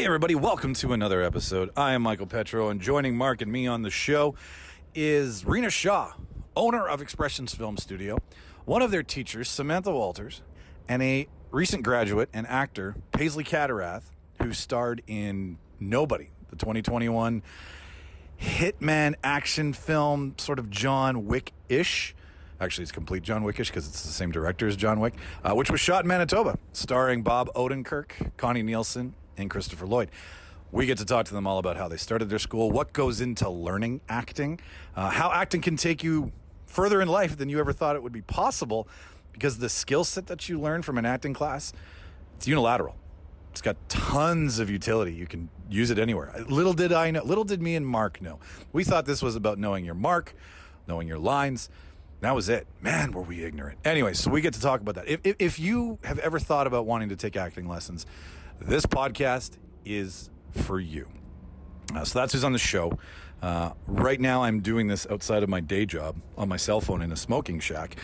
Hey everybody, welcome to another episode. I am Michael Petrow, and joining Mark and me on the show is Reena Shah, owner of Expressions Film Studio, one of their teachers, Samantha Walters, and a recent graduate and actor, Paisley Cadorath, who starred in Nobody, the 2021 hitman action film, sort of John Wick-ish. Actually, it's complete John Wick-ish because it's the same director as John Wick, which was shot in Manitoba, starring Bob Odenkirk, Connie Nielsen, and Christopher Lloyd. We get to talk to them all about how they started their school, what goes into learning acting, how acting can take you further in life than you ever thought it would be possible, because the skill set that you learn from an acting class, it's unilateral. It's got tons of utility. You can use it anywhere. Little did me and Mark know. We thought this was about knowing your mark, knowing your lines. That was it. Man, were we ignorant. Anyway, so we get to talk about that. If you have ever thought about wanting to take acting lessons, this podcast is for you. So that's who's on the show. Right now, I'm doing this outside of my day job on my cell phone in a smoking shack,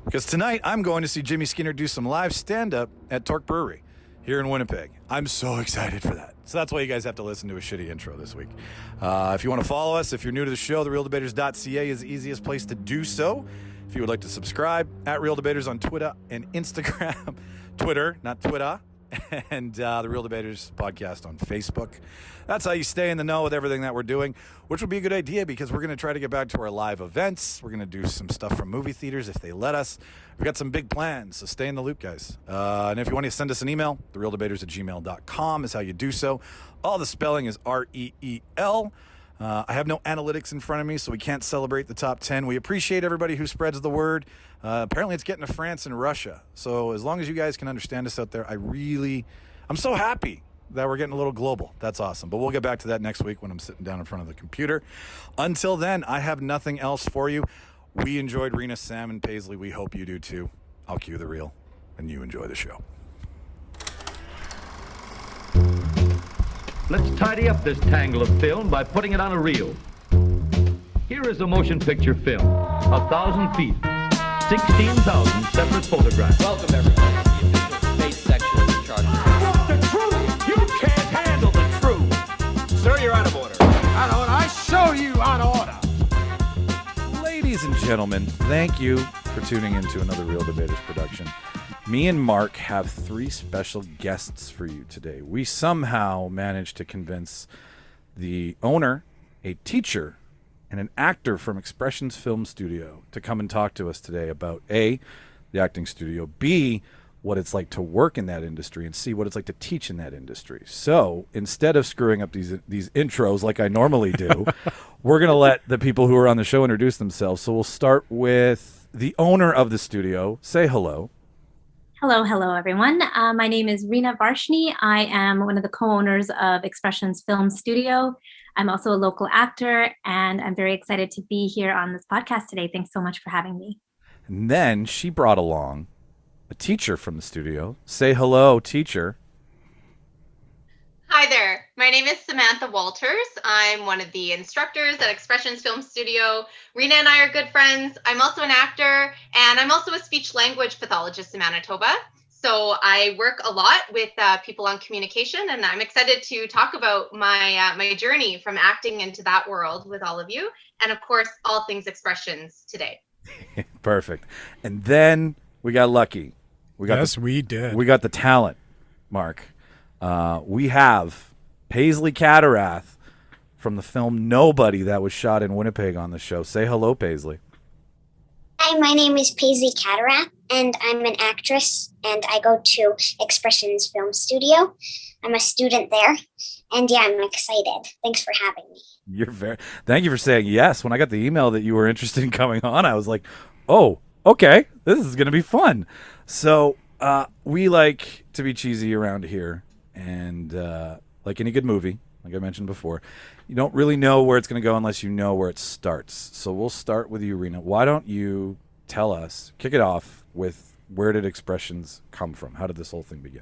because tonight I'm going to see Jimmy Skinner do some live stand-up at Torque Brewery here in Winnipeg. I'm so excited for that. So that's why you guys have to listen to a shitty intro this week. If you want to follow us, if you're new to the show, therealdebaters.ca is the easiest place to do so. If you would like to subscribe, at Real Debaters on Twitter and Instagram. Twitter, not Twitter. And the Real Debaters podcast on Facebook. That's how you stay in the know with everything that we're doing, which would be a good idea because we're going to try to get back to our live events. We're going to do some stuff from movie theaters if they let us. We've got some big plans, so stay in the loop, guys. And if you want to send us an email, therealdebaters@gmail.com is how you do so. All the spelling is REEL. I have no analytics in front of me, so we can't celebrate the top 10. We appreciate everybody who spreads the word. Apparently, it's getting to France and Russia. So as long as you guys can understand us out there, I'm so happy that we're getting a little global. That's awesome. But we'll get back to that next week when I'm sitting down in front of the computer. Until then, I have nothing else for you. We enjoyed Reena, Sam, and Paisley. We hope you do too. I'll cue the reel, and you enjoy the show. Let's tidy up this tangle of film by putting it on a reel. Here is a motion picture film, 1,000 feet, 16,000 separate photographs. Welcome everybody to the official space section of the charter. What's the truth? You can't handle the truth. Sir, you're out of order. Out of order. I show you out of order. Ladies and gentlemen, thank you for tuning in to another Real Debaters production. Me and Mark have 3 special guests for you today. We somehow managed to convince the owner, a teacher, and an actor from Expressions Film Studio to come and talk to us today about A, the acting studio, B, what it's like to work in that industry, and C, what it's like to teach in that industry. So instead of screwing up these intros like I normally do, we're going to let the people who are on the show introduce themselves. So we'll start with the owner of the studio. Say hello. Hello, everyone. My name is Reena Shah. I am one of the co-owners of Expressions Film Studio. I'm also a local actor, and I'm very excited to be here on this podcast today. Thanks so much for having me. And then she brought along a teacher from the studio. Say hello, teacher. Hi there. My name is Samantha Walters. I'm one of the instructors at Expressions Film Studio. Reena and I are good friends. I'm also an actor, and I'm also a speech language pathologist in Manitoba. So I work a lot with people on communication, and I'm excited to talk about my journey from acting into that world with all of you, and of course, all things expressions today. Perfect. And then we got lucky. We did. We got the talent, Mark. We have Paisley Cadorath from the film Nobody that was shot in Winnipeg on the show. Say hello, Paisley. Hi, my name is Paisley Cadorath, and I'm an actress, and I go to Expressions Film Studio. I'm a student there, and yeah, I'm excited. Thanks for having me. Thank you for saying yes. When I got the email that you were interested in coming on, I was like, oh, okay, this is going to be fun. So we like to be cheesy around here. And like any good movie, like I mentioned before, you don't really know where it's going to go unless you know where it starts. So we'll start with you, Reena. Why don't you tell us, kick it off with, where did Expressions come from? How did this whole thing begin?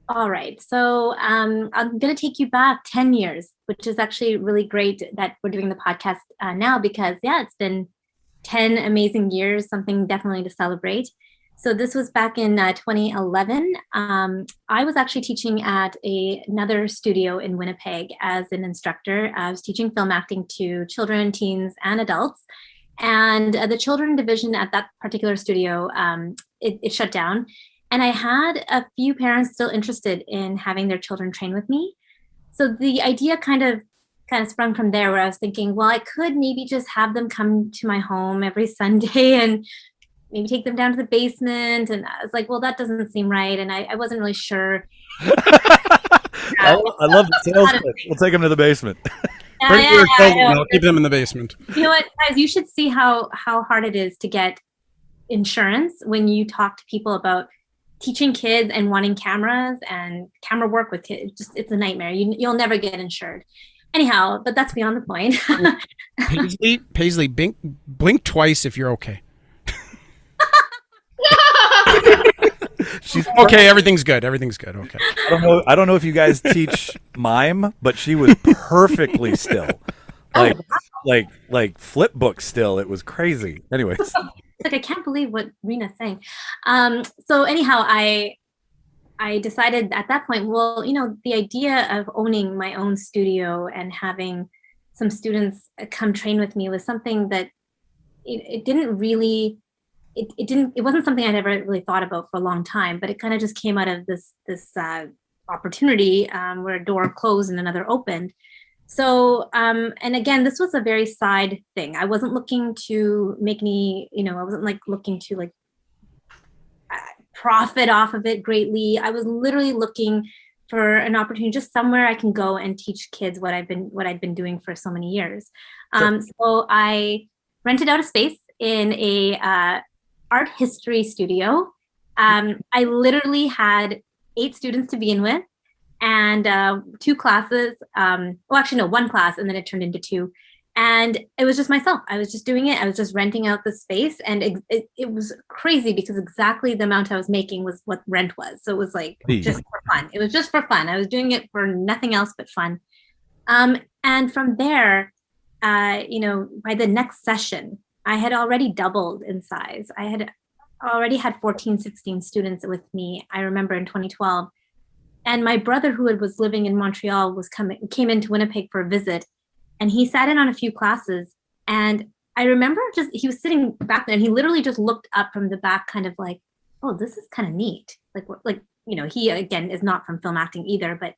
All right. So I'm going to take you back 10 years, which is actually really great that we're doing the podcast now because, yeah, it's been 10 amazing years, something definitely to celebrate. So this was back in 2011. I was actually teaching at another studio in Winnipeg as an instructor. I was teaching film acting to children, teens, and adults. And the children division at that particular studio, it shut down. And I had a few parents still interested in having their children train with me. So the idea kind of sprung from there, where I was thinking, well, I could maybe just have them come to my home every Sunday and maybe take them down to the basement. And I was like, well, that doesn't seem right. And I wasn't really sure. I love the sales pitch. We'll take them to the basement. I'll keep them in the basement. You know what, guys, you should see how hard it is to get insurance when you talk to people about teaching kids and wanting cameras and camera work with kids. It's a nightmare. You'll never get insured. Anyhow, but that's beyond the point. Paisley, blink twice if you're okay. She's okay. Everything's good. Okay. I don't know if you guys teach mime, but she was perfectly still, like flip book still. It was crazy. Anyways, like I can't believe what Reena's saying. So anyhow, I decided at that point, well, the idea of owning my own studio and having some students come train with me was something that it wasn't something I'd ever really thought about for a long time, but it kind of just came out of this opportunity where a door closed and another opened. So, and again, this was a very side thing. I wasn't looking to make any, I wasn't looking to profit off of it greatly. I was literally looking for an opportunity, just somewhere I can go and teach kids what I'd been doing for so many years. So I rented out a space in a art history studio. I literally had 8 students to begin with, and 2 classes. One class, and then it turned into 2. And it was just myself. I was just doing it. I was just renting out the space, and it was crazy because exactly the amount I was making was what rent was. So it was just for fun. It was just for fun. I was doing it for nothing else but fun. And from there, by the next session, I had already doubled in size. I had already had 14, 16 students with me, I remember, in 2012. And my brother, who was living in Montreal, came into Winnipeg for a visit, and he sat in on a few classes. And I remember he was sitting back there, and he literally just looked up from the back, kind of like, oh, this is kind of neat. He, again, is not from film acting either, but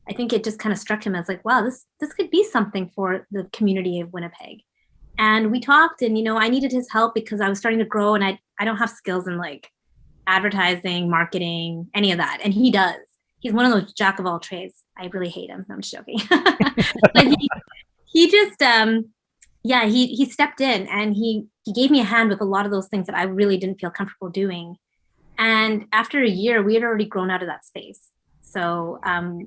I think it just kind of struck him as wow, this could be something for the community of Winnipeg. And we talked, and, I needed his help because I was starting to grow, and I don't have skills in advertising, marketing, any of that. And he does. He's one of those jack of all trades. I really hate him. No, I'm just joking. But he just, he stepped in, and he gave me a hand with a lot of those things that I really didn't feel comfortable doing. And after a year, we had already grown out of that space. So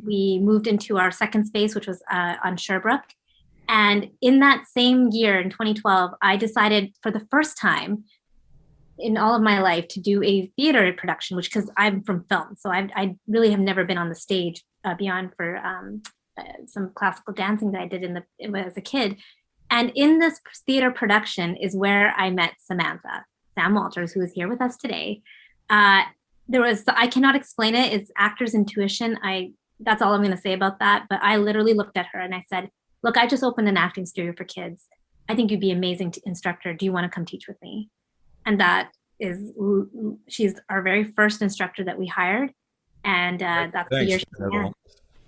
we moved into our second space, which was on Sherbrooke. And in that same year, in 2012, I decided for the first time in all of my life to do a theater production, because I'm from film. So I really have never been on the stage beyond for some classical dancing that I did as a kid. And in this theater production is where I met Sam Walters, who is here with us today. I cannot explain it. It's actor's intuition. That's all I'm going to say about that. But I literally looked at her and I said, look, I just opened an acting studio for kids. I think you'd be an amazing instructor. Do you want to come teach with me? And she's our very first instructor that we hired. And that's the year she began.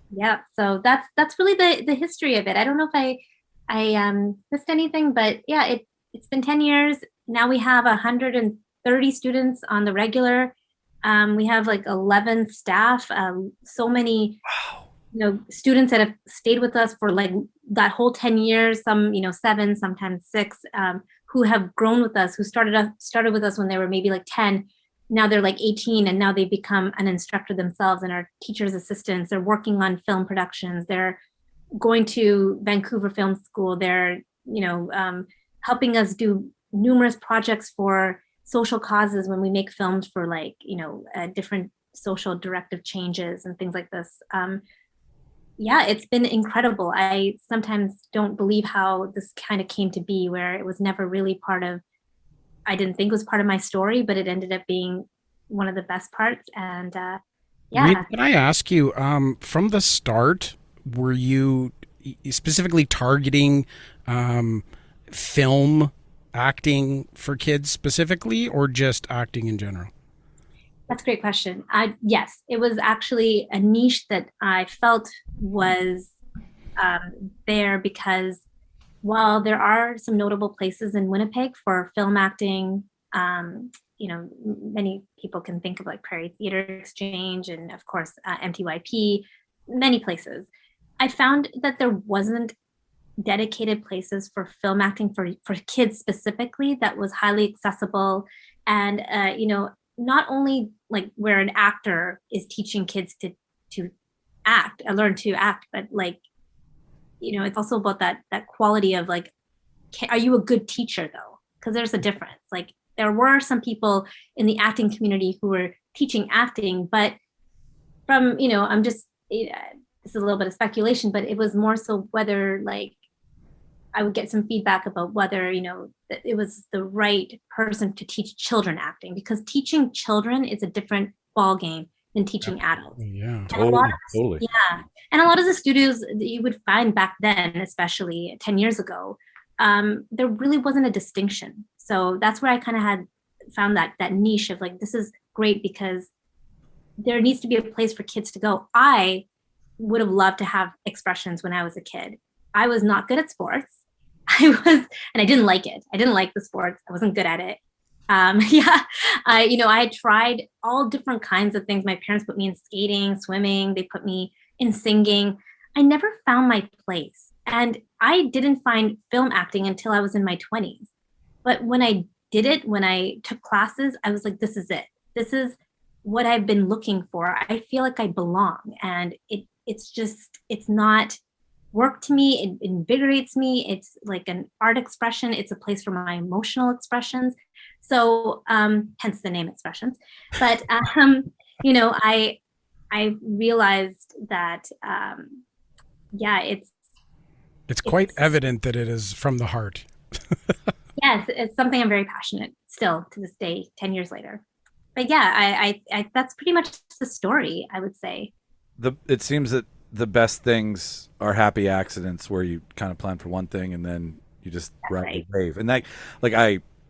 Yeah. So that's really the history of it. I don't know if I missed anything, but yeah, it's been 10 years. Now we have 130 students on the regular. We have 11 staff, so many, students that have stayed with us for that whole 10 years, some, 7, sometimes 6, who have grown with us, who started with us when they were maybe 10. Now they're 18, and now they become an instructor themselves and are teachers' assistants. They're working on film productions. They're going to Vancouver Film School. They're, helping us do numerous projects for social causes when we make films for different social directive changes and things like this. It's been incredible. I sometimes don't believe how this kind of came to be, where it was never really I didn't think it was part of my story, but it ended up being one of the best parts. And Reena, can I ask you, from the start, were you specifically targeting film acting for kids specifically, or just acting in general? That's a great question. Yes, it was actually a niche that I felt was there because while there are some notable places in Winnipeg for film acting, many people can think of like Prairie Theatre Exchange and of course MTYP, many places. I found that there wasn't dedicated places for film acting for kids specifically that was highly accessible and not only like where an actor is teaching kids to act, learn to act, but like it's also about that quality of like, are you a good teacher though? Because there's a difference. Like there were some people in the acting community who were teaching acting, but from I'm just this is a little bit of speculation, but it was more so whether like I would get some feedback about whether, that it was the right person to teach children acting, because teaching children is a different ball game than teaching adults. Yeah, Totally. Yeah. And a lot of the studios that you would find back then, especially 10 years ago, there really wasn't a distinction. So that's where I kind of had found that niche of like, this is great because there needs to be a place for kids to go. I would have loved to have expressions when I was a kid. I was not good at sports. And I didn't like it. I didn't like the sports. I wasn't good at it. I had tried all different kinds of things. My parents put me in skating, swimming. They put me in singing. I never found my place. And I didn't find film acting until I was in my 20s. But when I did it, when I took classes, I was like, this is it. This is what I've been looking for. I feel like I belong. And it's not work to me. It invigorates me. It's like an art expression. It's a place for my emotional expressions. So hence the name Expressions. But I realized that it's quite evident that it is from the heart. Yes, it's something I'm very passionate still to this day, 10 years later. But yeah, I that's pretty much the story, I would say. It seems that the best things are happy accidents where you kind of plan for one thing and then you just ride the wave. And that, like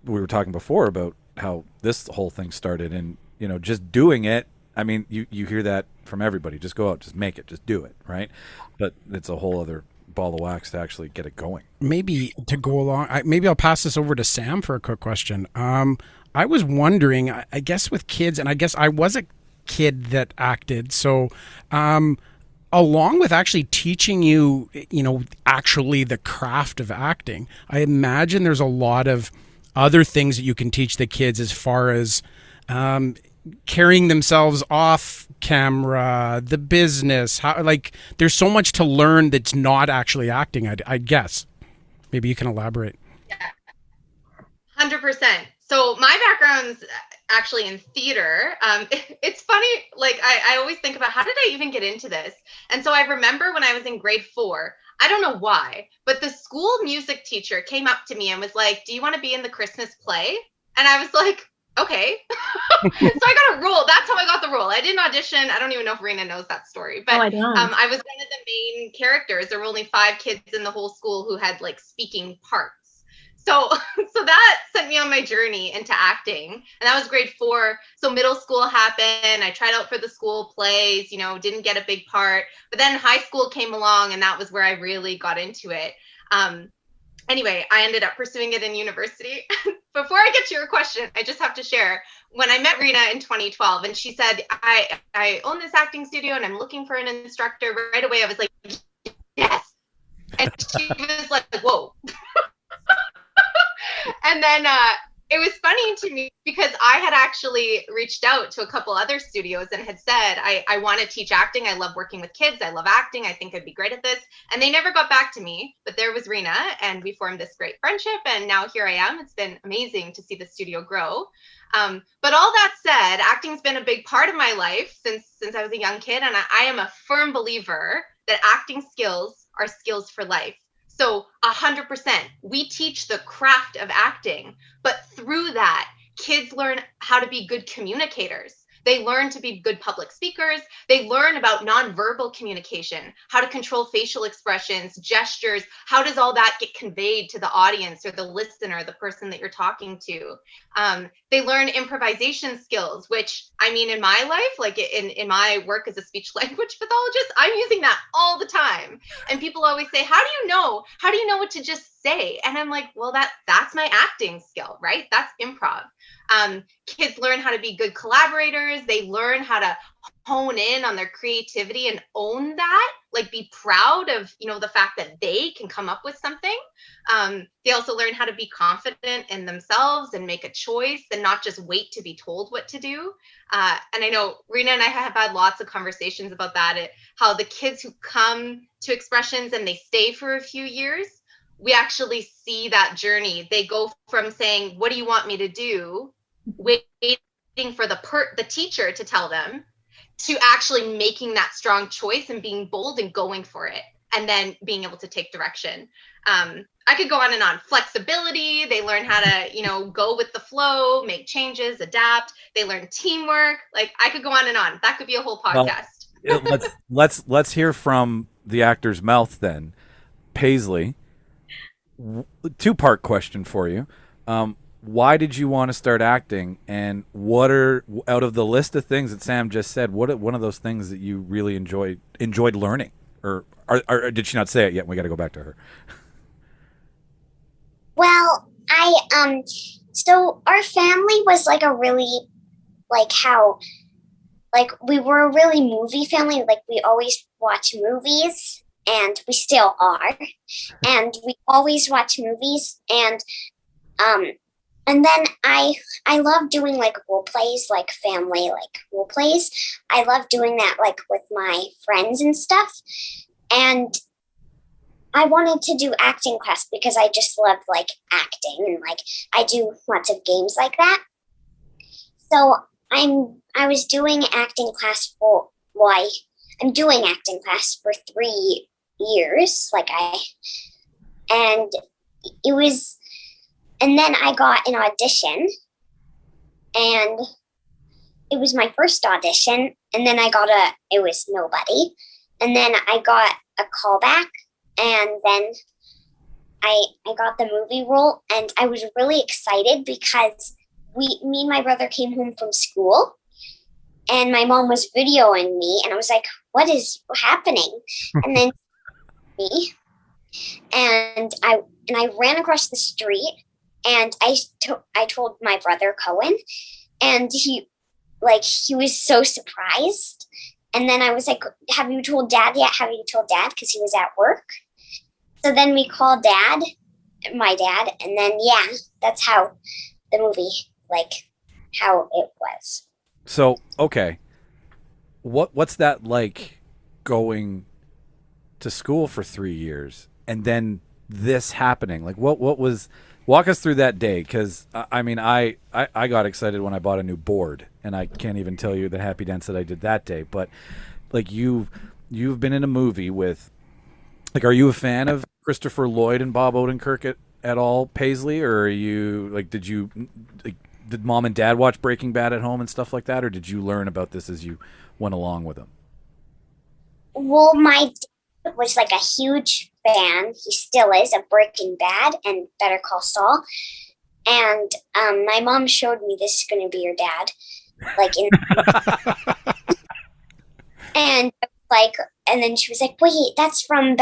we were talking before about how this whole thing started, and just doing it. I mean, you hear that from everybody. Just go out, just make it, just do it, right? But it's a whole other ball of wax to actually get it going. Maybe to go along, maybe I'll pass this over to Sam for a quick question. I was wondering, I guess with kids, and I guess I was a kid that acted, so along with actually teaching you, actually the craft of acting, I imagine there's a lot of other things that you can teach the kids as far as carrying themselves off camera, the business, how, like, there's so much to learn that's not actually acting, I guess. Maybe you can elaborate. Yeah, 100%. So my background's actually in theater. It's funny, like I always think about how did I even get into this? And so I remember when I was in grade 4, I don't know why, but the school music teacher came up to me and was like, do you want to be in the Christmas play? And I was like, okay. So I got a role. That's how I got the role. I didn't audition. I don't even know if Reena knows that story, but I don't. I was one of the main characters. There were only 5 kids in the whole school who had like speaking parts. So that sent me on my journey into acting, and that was grade 4. So middle school happened. I tried out for the school plays, didn't get a big part, but then high school came along, and that was where I really got into it. Anyway, I ended up pursuing it in university. Before I get to your question, I just have to share, when I met Reena in 2012, and she said, I own this acting studio and I'm looking for an instructor, right away I was like, yes. And she was like, whoa. And then it was funny to me because I had actually reached out to a couple other studios and had said, I want to teach acting. I love working with kids. I love acting. I think I'd be great at this. And they never got back to me. But there was Reena, and we formed this great friendship. And now here I am. It's been amazing to see the studio grow. But all that said, acting's been a big part of my life since I was a young kid. And I am a firm believer that acting skills are skills for life. So 100%, we teach the craft of acting, but through that, kids learn how to be good communicators. They learn to be good public speakers. They learn about nonverbal communication, how to control facial expressions, gestures. How does all that get conveyed to the audience or the listener, the person that you're talking to? They learn improvisation skills, which, I mean, in my life, like in my work as a speech language pathologist, I'm using that all the time. And people always say, how do you know? How do you know what to just say? And I'm like, well, that's my acting skill, right? That's improv. Kids learn how to be good collaborators. They learn how to hone in on their creativity and own that, like be proud of, the fact that they can come up with something. They also learn how to be confident in themselves and make a choice and not just wait to be told what to do. And I know Reena and I have had lots of conversations about that, how the kids who come to Expressions and they stay for a few years, we actually see that journey. They go from saying, what do you want me to do? Waiting for the teacher to tell them, to actually making that strong choice and being bold and going for it, and then being able to take direction. I could go on and on. Flexibility. They learn how to, go with the flow, make changes, adapt. They learn teamwork. Like, I could go on and on. That could be a whole podcast. Well, let's hear from the actor's mouth then. Paisley, two-part question for you. Why did you want to start acting, and what are, out of the list of things that Sam just said, what are one of those things that you really enjoyed learning, or did she not say it yet? We got to go back to her. Well, so our family was like a really, we were a really movie family. Like, we always watch movies, and we still are, and we always watch movies, and then I love doing like role plays, like family, like role plays. I love doing that like with my friends and stuff. And I wanted to do acting class because I just love like acting, and like I do lots of games like that. So I was doing acting class I'm doing acting class for 3 years. And then I got an audition, and it was my first audition. And then it was nobody. And then I got a callback, and then I got the movie role, and I was really excited because me and my brother came home from school, and my mom was videoing me, and I was like, what is happening? And then me, and I ran across the street, and I told my brother Cowell, and he was so surprised. And then I was like, have you told Dad yet? Have you told Dad? Because he was at work. So then we called my dad, and then that's how the movie, how it was. So, okay, what's that like, going to school for 3 years and then this happening? Like, what was? Walk us through that day, because I mean, I got excited when I bought a new board, and I can't even tell you the happy dance that I did that day. But like, you've been in a movie with, like, are you a fan of Christopher Lloyd and Bob Odenkirk at all, Paisley, or are you like, did Mom and Dad watch Breaking Bad at home and stuff like that, or did you learn about this as you went along with them? Well, my dad was like a huge fan. He still is, of Breaking Bad and Better Call Saul. And my mom showed me, this is going to be your dad, and then she was like, wait, that's from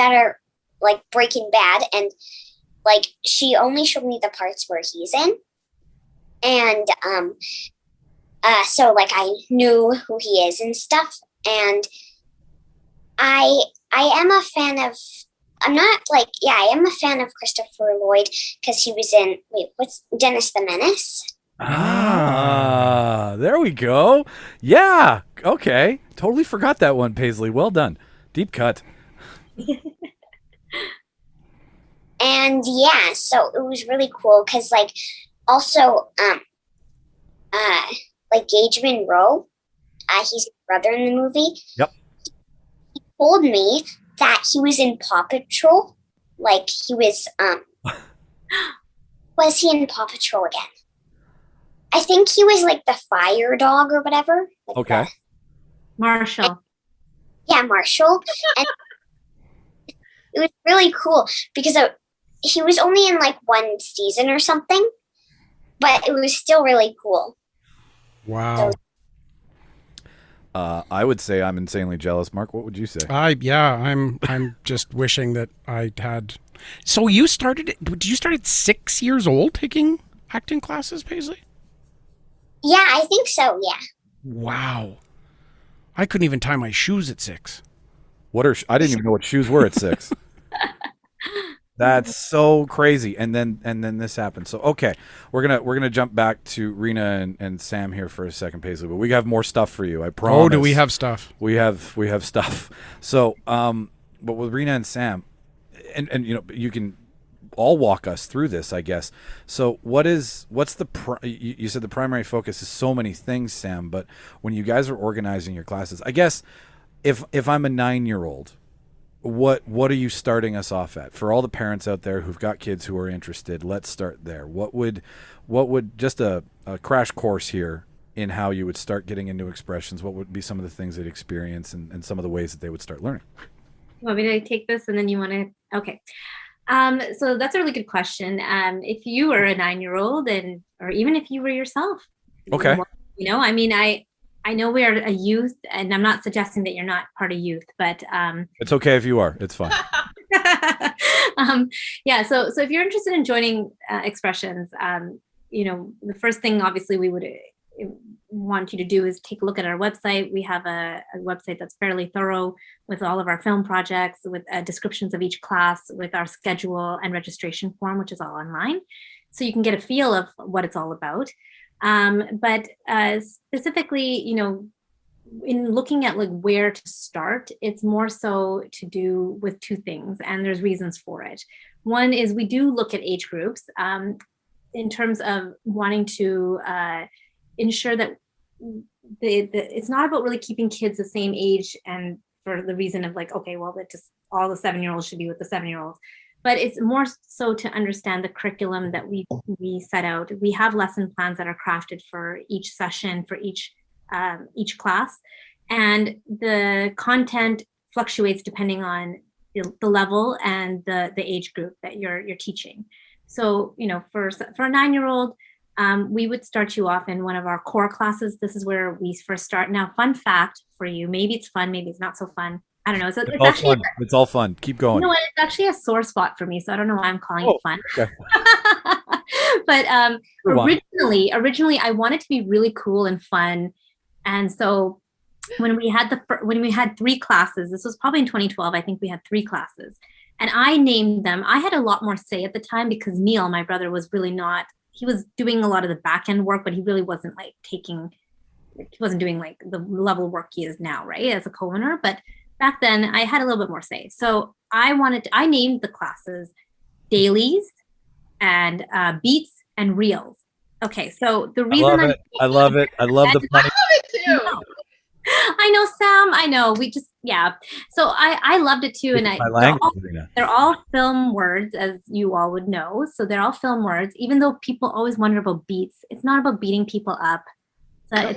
Breaking Bad. And she only showed me the parts where he's in. And so I knew who he is and stuff. And I am a fan of, I am a fan of Christopher Lloyd because he was in, what's Dennis the Menace? There we go. Yeah. Okay. Totally forgot that one, Paisley. Well done. Deep cut. And so it was really cool because also Gage Monroe, he's a brother in the movie. Yep. He told me that he was in Paw Patrol. He was was he in Paw Patrol again? I think he was like the fire dog or whatever. Like Okay. Marshall. Yeah, Marshall. And it was really cool because he was only in like one season or something, but it was still really cool. Wow. I would say I'm insanely jealous. Mark, what would you say? I'm just wishing that I had. So you started? Did you start at 6 years old taking acting classes, Paisley? Yeah, I think so. Yeah. Wow. I couldn't even tie my shoes at 6. I didn't even know what shoes were at 6. That's so crazy. And then this happened. So okay, we're gonna jump back to Reena and Sam here for a second, Paisley. But we have more stuff for you. I promise. Oh, do we have stuff? We have stuff. So but with Reena and Sam, and you can all walk us through this, I guess. So what's you said the primary focus is so many things, Sam, but when you guys are organizing your classes, I guess if I'm a 9-year-old, what are you starting us off at? For all the parents out there who've got kids who are interested, let's start there. What would just a crash course here in how you would start getting into expressions, what would be some of the things they'd experience and some of the ways that they would start learning? You want me to take this and then you want to? Okay. So that's a really good question. If you were a 9-year-old or even if you were yourself, okay. I mean, I know we are a youth, and I'm not suggesting that you're not part of youth, but it's okay if you are. It's fine. Yeah. So if you're interested in joining expressions, the first thing obviously we would want you to do is take a look at our website. We have a website that's fairly thorough with all of our film projects, with descriptions of each class, with our schedule and registration form, which is all online. So you can get a feel of what it's all about. But specifically, in looking at like where to start, it's more so to do with two things, and there's reasons for it. One is we do look at age groups in terms of wanting to ensure that it's not about really keeping kids the same age, and for the reason of like, okay, well, that just all the 7-year-olds should be with the 7-year-olds. But it's more so to understand the curriculum that we set out. We have lesson plans that are crafted for each session, for each class, and the content fluctuates depending on the level and the age group that you're teaching. So, for a 9-year-old, we would start you off in one of our core classes. This is where we first start. Now, fun fact for you, maybe it's fun, maybe it's not so fun. I don't know. It's all fun. It's all fun. Keep going. You know what? It's actually a sore spot for me, so I don't know why I'm calling it fun. Okay. But originally, I wanted to be really cool and fun, and so when we had 3 classes, this was probably in 2012. I think we had 3 classes, and I named them. I had a lot more say at the time because Neil, my brother, was really not. He was doing a lot of the back end work, but he really wasn't he wasn't doing like the level work he is now, right, as a co-owner, but. Back then, I had a little bit more say. So I named the classes dailies and beats and reels. Okay, so the reason I love it. I love the I love it too. I know, Sam. I know. So I loved it too. And they're all film words, as you all would know. So they're all film words, even though people always wonder about beats. It's not about beating people up. So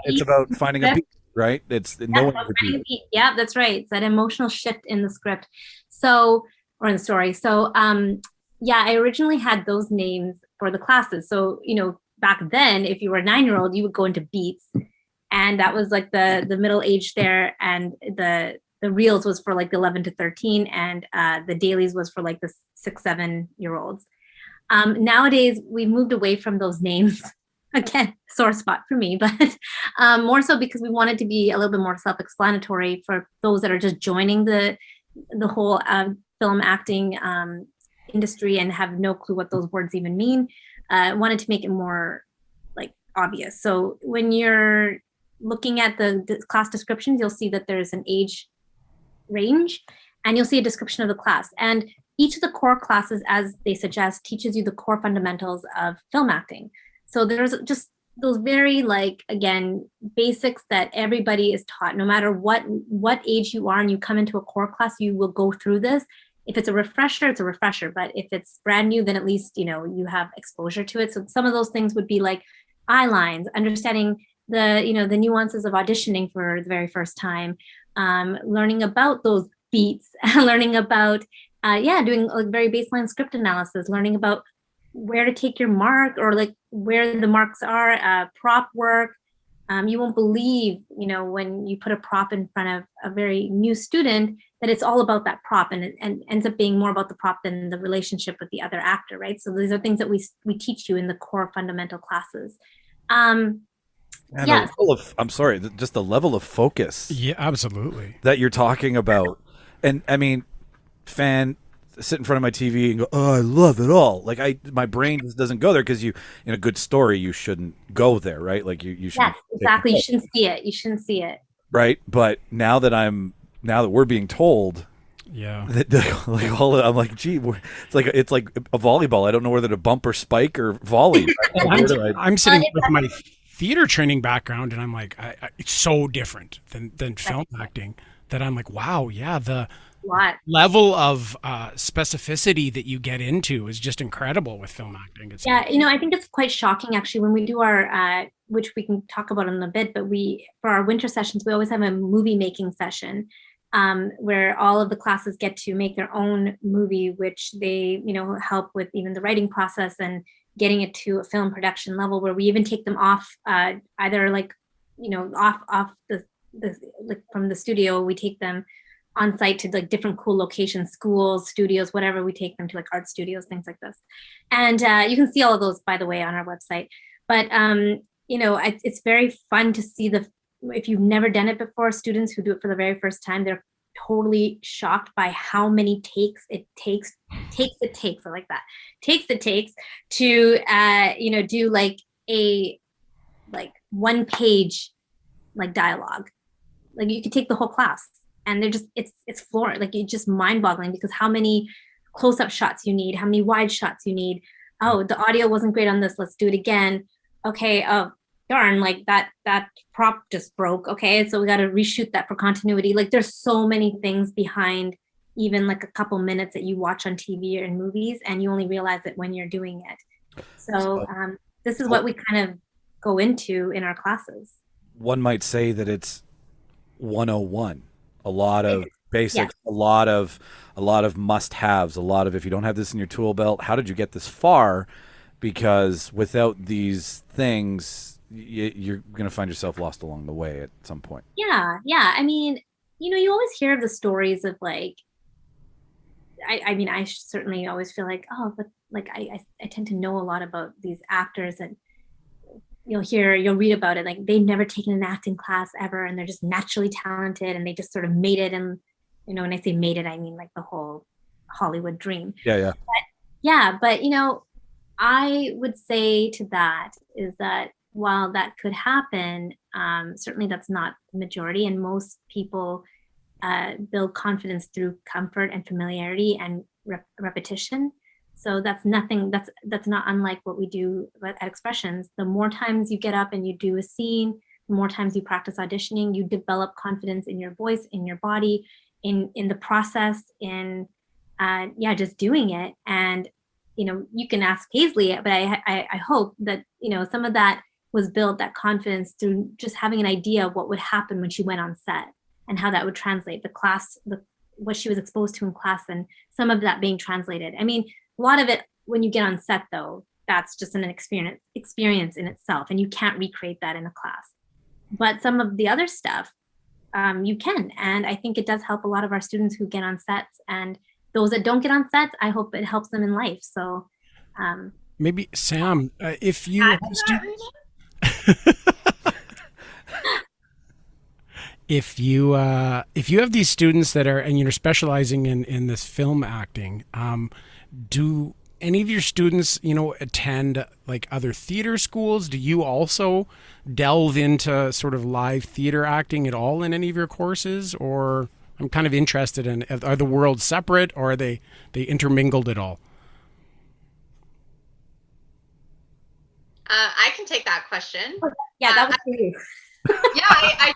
it's about finding a beat. Right? Yeah, that's right. It's that emotional shift in the script. Or in the story. So, I originally had those names for the classes. So, back then, if you were a 9-year-old, you would go into beats. And that was like the middle age there. And the reels was for like the 11 to 13. And the dailies was for like the 6-7-year-olds. Nowadays, we moved away from those names. Again, sore spot for me, but more so because we wanted to be a little bit more self-explanatory for those that are just joining the whole film acting industry and have no clue what those words even mean. Wanted to make it more like obvious. So when you're looking at the class descriptions, you'll see that there's an age range, and you'll see a description of the class. And each of the core classes, as they suggest, teaches you the core fundamentals of film acting. So there's just those very again, basics that everybody is taught, no matter what age you are and you come into a core class, you will go through this. If it's a refresher, it's a refresher. But if it's brand new, then at least, you have exposure to it. So some of those things would be like eye lines, understanding the nuances of auditioning for the very first time, learning about those beats, learning about doing like very baseline script analysis, learning about where to take your mark or like where the marks are, prop work. You won't believe, when you put a prop in front of a very new student, that it's all about that prop, and it ends up being more about the prop than the relationship with the other actor, right? So these are things that we teach you in the core fundamental classes. And I'm sorry, just the level of focus. Yeah, absolutely. That you're talking about. And I mean, sit in front of my TV and go, oh, I love it all. Like my brain just doesn't go there, because in a good story, you shouldn't go there, right? Like you should. Yes, exactly. You shouldn't see it. You shouldn't see it. Right. But now that we're being told, that, like I'm like, gee, it's like a volleyball. I don't know whether to bump or spike or volley. I'm sitting with my theater training background, and I'm like, it's so different than film acting, that I'm like, wow, yeah, the level of specificity that you get into is just incredible with film acting. I think it's quite shocking actually when we do our, which we can talk about in a bit, but for our winter sessions, we always have a movie making session where all of the classes get to make their own movie, which they, help with even the writing process and getting it to a film production level, where we even take them off either like, off the like from the studio. We take them on site to like different cool locations, schools, studios, whatever. We take them to like art studios, things like this. And you can see all of those, by the way, on our website. But, it's very fun to see if you've never done it before, students who do it for the very first time, they're totally shocked by how many takes it takes. I like that. Takes to, do like a 1 page, like dialogue. Like you could take the whole class. And they're just, it's flooring, like it's just mind boggling, because how many close-up shots you need, how many wide shots you need. Oh, the audio wasn't great on this. Let's do it again. Okay. Oh, darn, like that prop just broke. Okay. So we got to reshoot that for continuity. Like there's so many things behind even like a couple minutes that you watch on TV or in movies, and you only realize it when you're doing it. So this is what we kind of go into in our classes. One might say that it's 101. A lot of basics, a lot of must-haves, a lot of, if you don't have this in your tool belt, how did you get this far? Because without these things, you're going to find yourself lost along the way at some point. Yeah. I mean, you always hear of the stories of like, I certainly always feel like, oh, but like I tend to know a lot about these actors, and you'll read about it, like they've never taken an acting class ever, and they're just naturally talented, and they just sort of made it. And when I say made it, I mean like the whole Hollywood dream. But I would say to that is that while that could happen, certainly that's not the majority, and most people build confidence through comfort and familiarity and repetition. So that's not unlike what we do at Expressions. The more times you get up and you do a scene, the more times you practice auditioning, you develop confidence in your voice, in your body, in the process, in just doing it. And you can ask Paisley, but I hope that some of that was built, that confidence, through just having an idea of what would happen when she went on set and how that would translate the class, what she was exposed to in class, and some of that being translated. I mean, a lot of it, when you get on set, though, that's just an experience in itself, and you can't recreate that in a class. But some of the other stuff, you can, and I think it does help a lot of our students who get on sets, and those that don't get on sets, I hope it helps them in life. So maybe Sam, if you have students, if you have these students that are, and you're specializing in this film acting, do any of your students, attend like other theater schools? Do you also delve into sort of live theater acting at all in any of your courses? Or I'm kind of interested in, are the worlds separate, or are they intermingled at all? I can take that question. Yeah, that was for you. I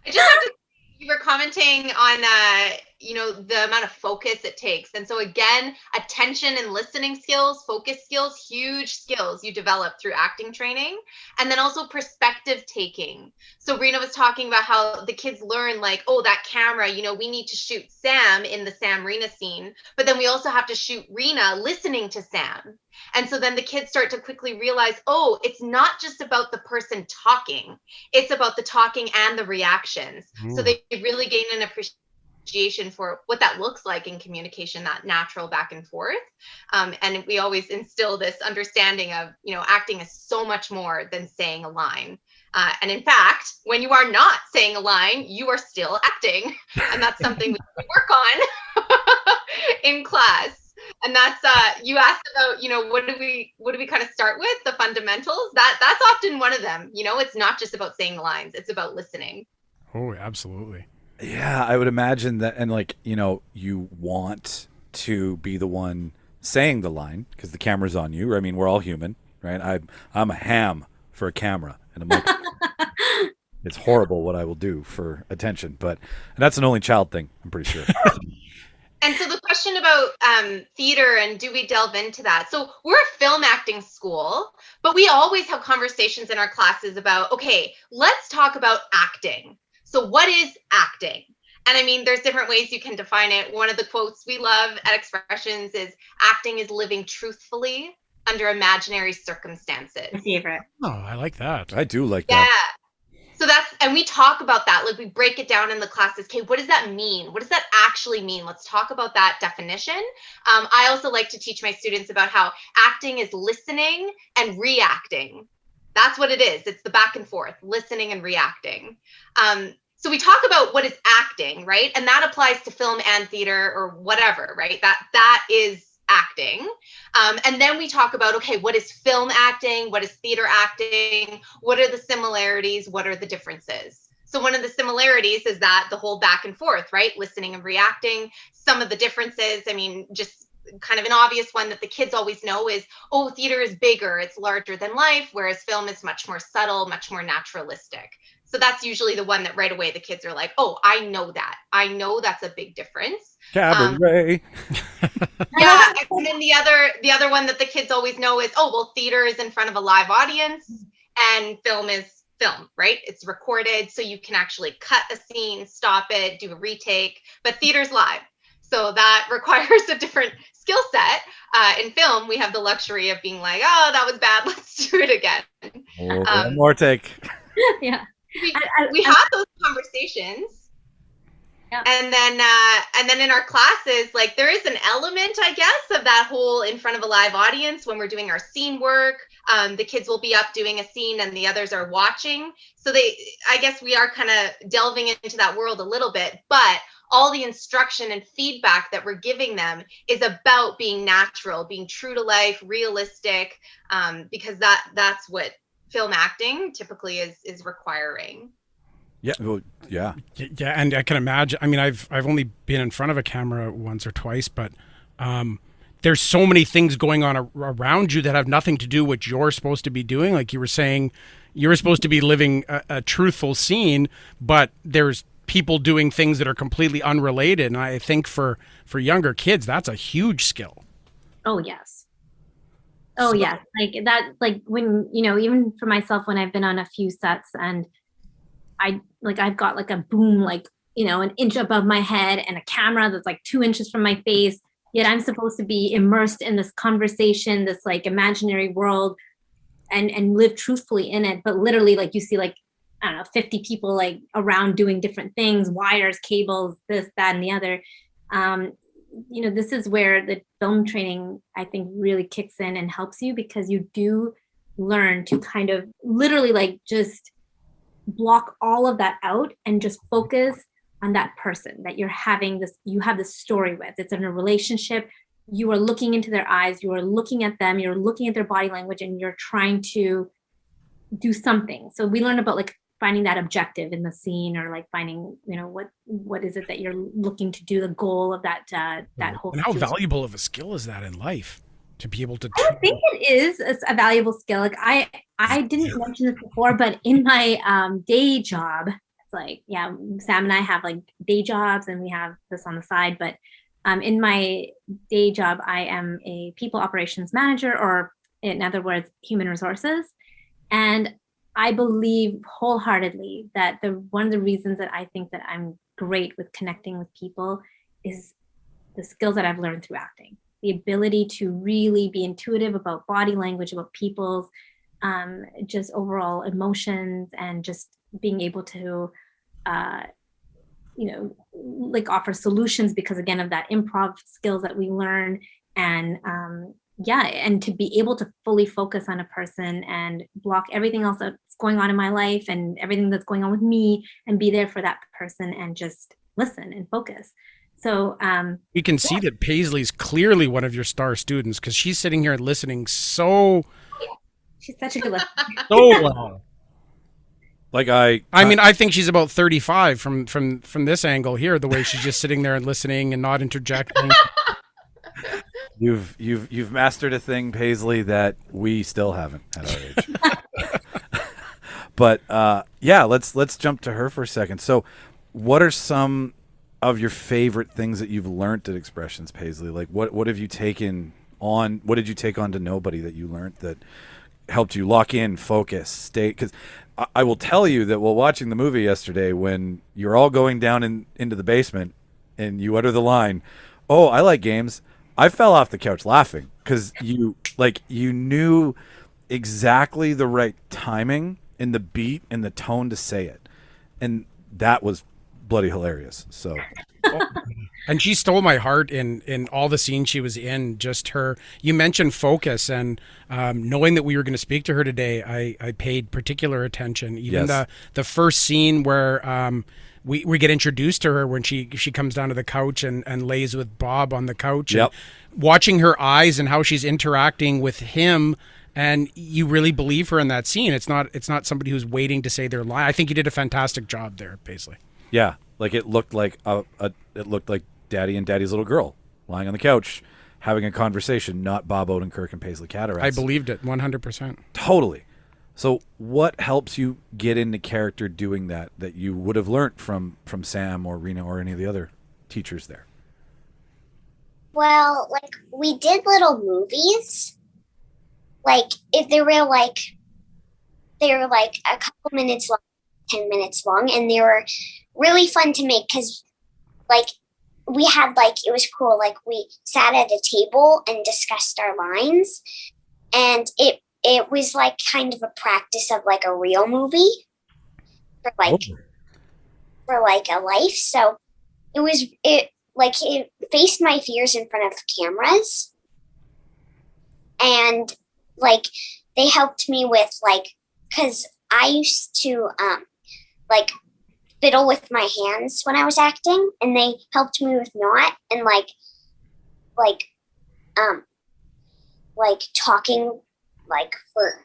just have to. You were commenting on the amount of focus it takes. And so again, attention and listening skills, focus skills, huge skills you develop through acting training. And then also perspective taking. So Reena was talking about how the kids learn like, oh, that camera, we need to shoot Sam in the Sam Reena scene, but then we also have to shoot Reena listening to Sam. And so then the kids start to quickly realize, oh, it's not just about the person talking, it's about the talking and the reactions. So they really gain an appreciation for what that looks like in communication, that natural back and forth. And we always instill this understanding of, acting is so much more than saying a line. And in fact, when you are not saying a line, you are still acting. And that's something we work on in class. And that's you asked about, what do we kind of start with, the fundamentals? That's often one of them. It's not just about saying the lines, it's about listening. Oh, absolutely. Yeah, I would imagine that. And you want to be the one saying the line because the camera's on you. I mean, we're all human, right? I'm a ham for a camera and a microphone. It's horrible what I will do for attention, but that's an only child thing, I'm pretty sure. And so the question about theater and do we delve into that? So we're a film acting school, but we always have conversations in our classes about, okay, let's talk about acting. So what is acting? And I mean, there's different ways you can define it. One of the quotes we love at Expressions is acting is living truthfully under imaginary circumstances. My favorite. Oh, I like that. I do like Yeah. that. So and we talk about that, like we break it down in the classes. Okay, what does that mean? What does that actually mean? Let's talk about that definition. I also like to teach my students about how acting is listening and reacting. That's what it is. It's the back and forth, listening and reacting. So we talk about what is acting, right? And that applies to film and theater or whatever, right? That is acting. And then we talk about, okay, what is film acting? What is theater acting? What are the similarities? What are the differences? So one of the similarities is that the whole back and forth, right? Listening and reacting. Some of the differences, I mean, just kind of an obvious one that the kids always know is, oh, theater is bigger, it's larger than life, whereas film is much more subtle, much more naturalistic. So that's usually the one that right away the kids are like, oh, I know that. I know that's a big difference. Cabaret. Yeah, and then the other one that the kids always know is, oh, well, theater is in front of a live audience and film is film, right? It's recorded, so you can actually cut a scene, stop it, do a retake, but theater's live. So that requires a different skill set. In film, we have the luxury of being like, oh, that was bad, let's do it again. One more take. Yeah. We have those conversations. Yeah. And then in our classes, like there is an element, I guess, of that whole in front of a live audience when we're doing our scene work. The kids will be up doing a scene and the others are watching. So I guess we are kind of delving into that world a little bit, but all the instruction and feedback that we're giving them is about being natural, being true to life, realistic, because that's what film acting typically is requiring. Yeah. Well, yeah. Yeah, and I can imagine. I mean, I've only been in front of a camera once or twice, but there's so many things going on around you that have nothing to do with what you're supposed to be doing. Like you were saying, you're supposed to be living a truthful scene, but there's people doing things that are completely unrelated. And I think for younger kids, that's a huge skill. Oh, yes. Oh, yes. Like that, like when, even for myself, when I've been on a few sets and I've got like a boom, like, an inch above my head and a camera that's like 2 inches from my face, yet I'm supposed to be immersed in this conversation, this like imaginary world and live truthfully in it. But literally, like you see, like, I don't know, 50 people like around doing different things, wires, cables, this, that, and the other. This is where the film training, I think, really kicks in and helps you, because you do learn to kind of literally like just block all of that out and just focus on that person that you have this story with. It's in a relationship. You are looking into their eyes, you are looking at them, you're looking at their body language, and you're trying to do something. So we learn about like finding that objective in the scene, or like finding, what is it that you're looking to do, the goal of that whole. And how valuable of a skill is that in life to be able to? I think it is a valuable skill. Like I didn't mention this before, but in my day job It's like, yeah, Sam and I have like day jobs and we have this on the side, but in my day job, I am a people operations manager, or in other words, human resources. And I believe wholeheartedly that one of the reasons that I think that I'm great with connecting with people is the skills that I've learned through acting. The ability to really be intuitive about body language, about people's just overall emotions, and just being able to, like offer solutions because again of that improv skills that we learn. And and to be able to fully focus on a person and block everything else that's going on in my life and everything that's going on with me and be there for that person and just listen and focus. So we can see that Paisley's clearly one of your star students because she's sitting here listening so she's such a good listener. So well. Like I mean, I think she's about 35 from this angle here, the way she's just sitting there and listening and not interjecting. You've mastered a thing, Paisley, that we still haven't at our age. But let's jump to her for a second. So, what are some of your favorite things that you've learned at Expressions, Paisley? Like, what have you taken on? What did you take on to Nobody that you learned that helped you lock in, focus, stay? Because I will tell you that while watching the movie yesterday, when you're all going down into the basement and you utter the line, "Oh, I like games," I fell off the couch laughing because you knew exactly the right timing and the beat and the tone to say it, and that was bloody hilarious. So. And she stole my heart in all the scenes she was in. Just her, you mentioned focus, and knowing that we were going to speak to her today, I paid particular attention. Even the first scene where we get introduced to her when she comes down to the couch and lays with Bob on the couch. Yep. And watching her eyes and how she's interacting with him, and you really believe her in that scene. It's not somebody who's waiting to say their line. I think you did a fantastic job there, Paisley. Yeah, like it looked like it looked like Daddy and Daddy's little girl lying on the couch having a conversation, not Bob Odenkirk and Paisley Cadorath. I believed it 100%. Totally. So what helps you get into character doing that you would have learned from Sam or Reena or any of the other teachers there? Well, like we did little movies. Like if they were like a couple minutes long, 10 minutes long, and they were really fun to make because like we had it was cool. Like we sat at a table and discussed our lines, and it was like kind of a practice of like a real movie for a life. So it faced my fears in front of cameras, and like they helped me with because I used to fiddle with my hands when I was acting, and they helped me with not and talking for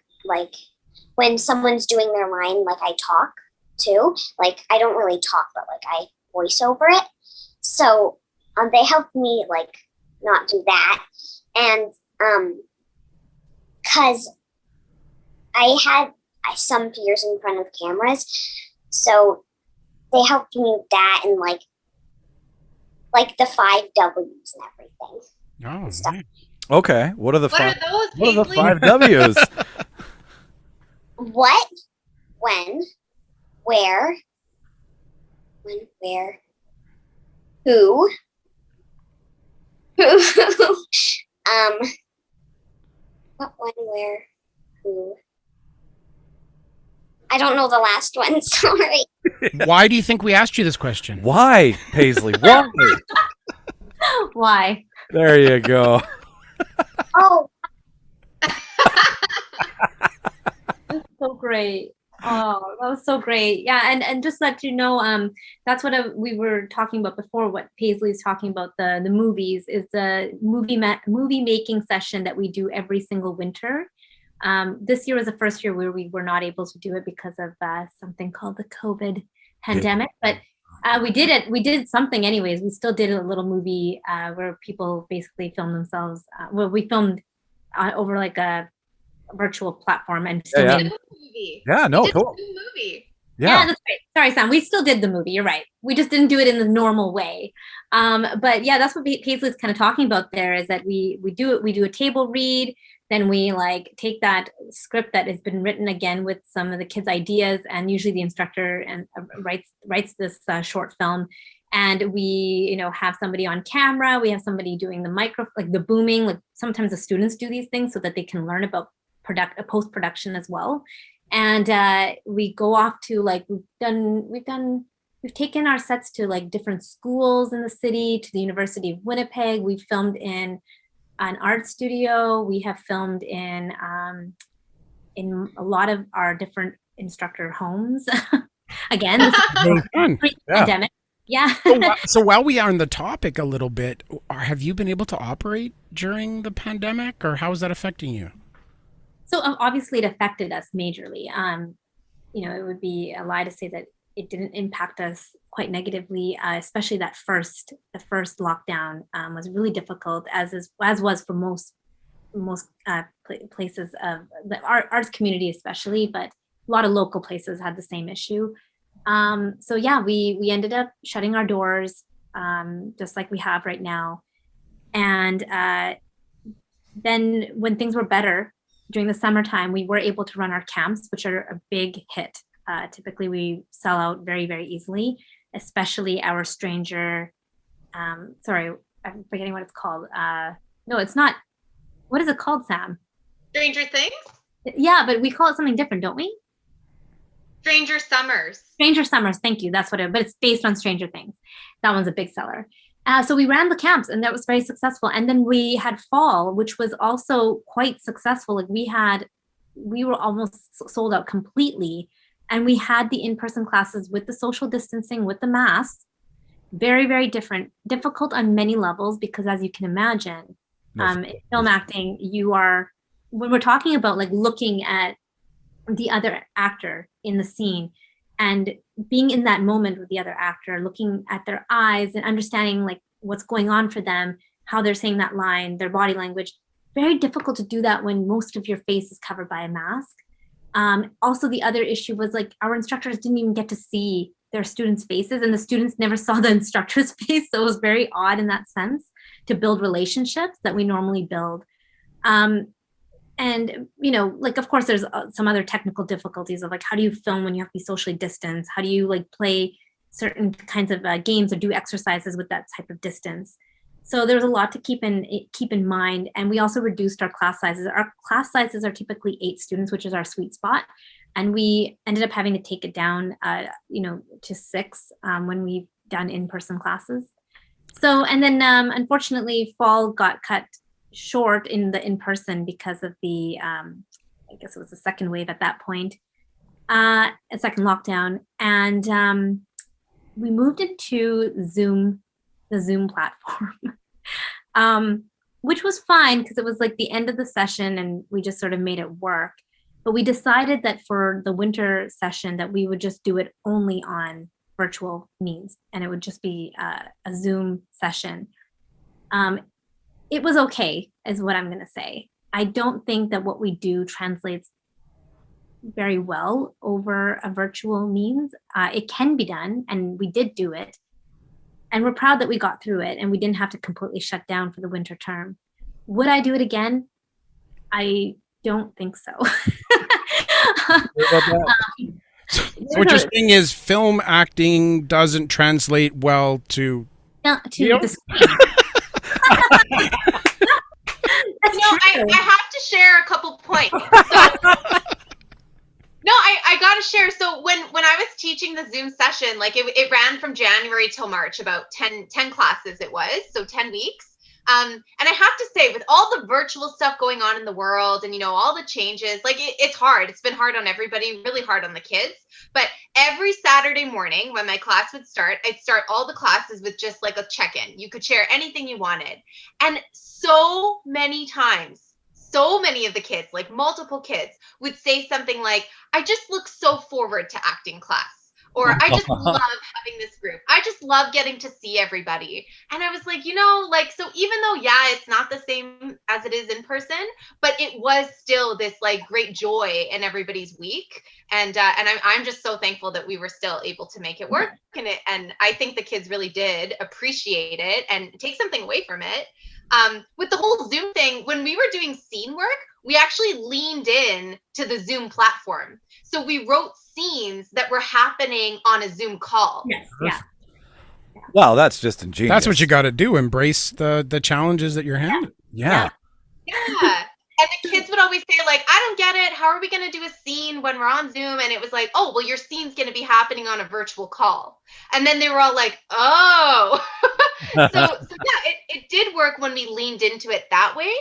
when someone's doing their line, I talk too. I don't really talk, but I voice over it. So they helped me not do that, and because I had some fears in front of cameras, so they helped me with that and the 5 W's and everything. Oh, and stuff. Nice. Okay, what are the What are those, What are the Paisley? 5 W's? What, when, where, who, what, when, where, who. I don't know the last one, sorry. Why do you think we asked you this question? Why, Paisley? Why? Why? There you go. Oh, That's so great. Oh, that was so great. Yeah, and just let you know, that's what we were talking about before. What Paisley's talking about the movies is the movie making session that we do every single winter. This year was the first year where we were not able to do it because of something called the COVID pandemic, but we did it. We did something anyways. We still did a little movie where people basically filmed themselves. We filmed over a virtual platform and still Yeah. made Movie. Yeah, no, We did cool. a movie. Yeah, that's great. Sorry, Sam. We still did the movie. You're right. We just didn't do it in the normal way. But yeah, that's what Paisley's kind of talking about there is that we do a table read, then we like take that script that has been written again with some of the kids' ideas, and usually the instructor and writes this short film, and we have somebody on camera. We have somebody doing the like the booming. Like sometimes the students do these things so that they can learn about post production as well. And we go off to like we've taken our sets to like different schools in the city, to the University of Winnipeg. We've filmed in an art studio. We have filmed in a lot of our different instructor homes. Again, this is pre-pandemic. Yeah. So while we are on the topic a little bit, have you been able to operate during the pandemic, or how is that affecting you? So obviously it affected us majorly. It would be a lie to say that it didn't impact us quite negatively, especially the first lockdown was really difficult, as was for most places of the arts community, especially, but a lot of local places had the same issue. So yeah, we ended up shutting our doors, just like we have right now. And then when things were better, during the summertime, we were able to run our camps, which are a big hit. Typically, we sell out very, very easily, especially our stranger. Sorry, I'm forgetting what it's called. No, it's not. What is it called, Sam? Stranger Things? Yeah, but we call it something different, don't we? Stranger Summers. Stranger Summers, thank you. That's what but it's based on Stranger Things. That one's a big seller. So we ran the camps, and that was very successful. And then we had fall, which was also quite successful. Like we were almost sold out completely. And we had the in-person classes with the social distancing, with the masks. Very, very difficult on many levels, because as you can imagine, in film acting, when we're talking about like looking at the other actor in the scene and being in that moment with the other actor, looking at their eyes and understanding like what's going on for them, how they're saying that line, their body language, very difficult to do that when most of your face is covered by a mask. Also, the other issue was like our instructors didn't even get to see their students' faces, and the students never saw the instructor's face. So it was very odd in that sense to build relationships that we normally build. And, like, of course, there's some other technical difficulties of like, how do you film when you have to be socially distanced? How do you like play certain kinds of games or do exercises with that type of distance? So there's a lot to keep in mind. And we also reduced our class sizes. Our class sizes are typically 8 students, which is our sweet spot. And we ended up having to take it down, to 6 when we've done in-person classes. So, and then unfortunately, fall got cut short in the in-person because of the, I guess it was the second wave at that point, a second lockdown. And we moved into the Zoom platform, which was fine because it was like the end of the session and we just sort of made it work. But we decided that for the winter session that we would just do it only on virtual means, and it would just be a Zoom session. It was okay, is what I'm going to say. I don't think that what we do translates very well over a virtual means. It can be done, and we did do it. And we're proud that we got through it, and we didn't have to completely shut down for the winter term. Would I do it again? I don't think so. So what you're saying is film acting doesn't translate well to the screen. I have to share a couple points. No, I gotta share. So when I was teaching the Zoom session, like it ran from January till March, about 10 classes it was, so 10 weeks. And I have to say, with all the virtual stuff going on in the world and, all the changes, like it's hard. It's been hard on everybody, really hard on the kids. But every Saturday morning when my class would start, I'd start all the classes with just like a check-in. You could share anything you wanted. And so many times, so many of the kids, like multiple kids, would say something like, I just look so forward to acting class. Or I just love having this group. I just love getting to see everybody. And I was like, like, so even though, yeah, it's not the same as it is in person, but it was still this like great joy in everybody's week. And I'm just so thankful that we were still able to make it work. And I think the kids really did appreciate it and take something away from it. With the whole Zoom thing, when we were doing scene work, we actually leaned in to the Zoom platform. So we wrote scenes that were happening on a Zoom call. Yes. Yeah. Wow, that's just ingenious. That's what you got to do. Embrace the challenges that you're having. Yeah. Yeah. And the kids would always say, like, I don't get it. How are we going to do a scene when we're on Zoom? And it was like, oh, well, your scene's going to be happening on a virtual call. And then they were all like, oh. so yeah, it did work when we leaned into it that way.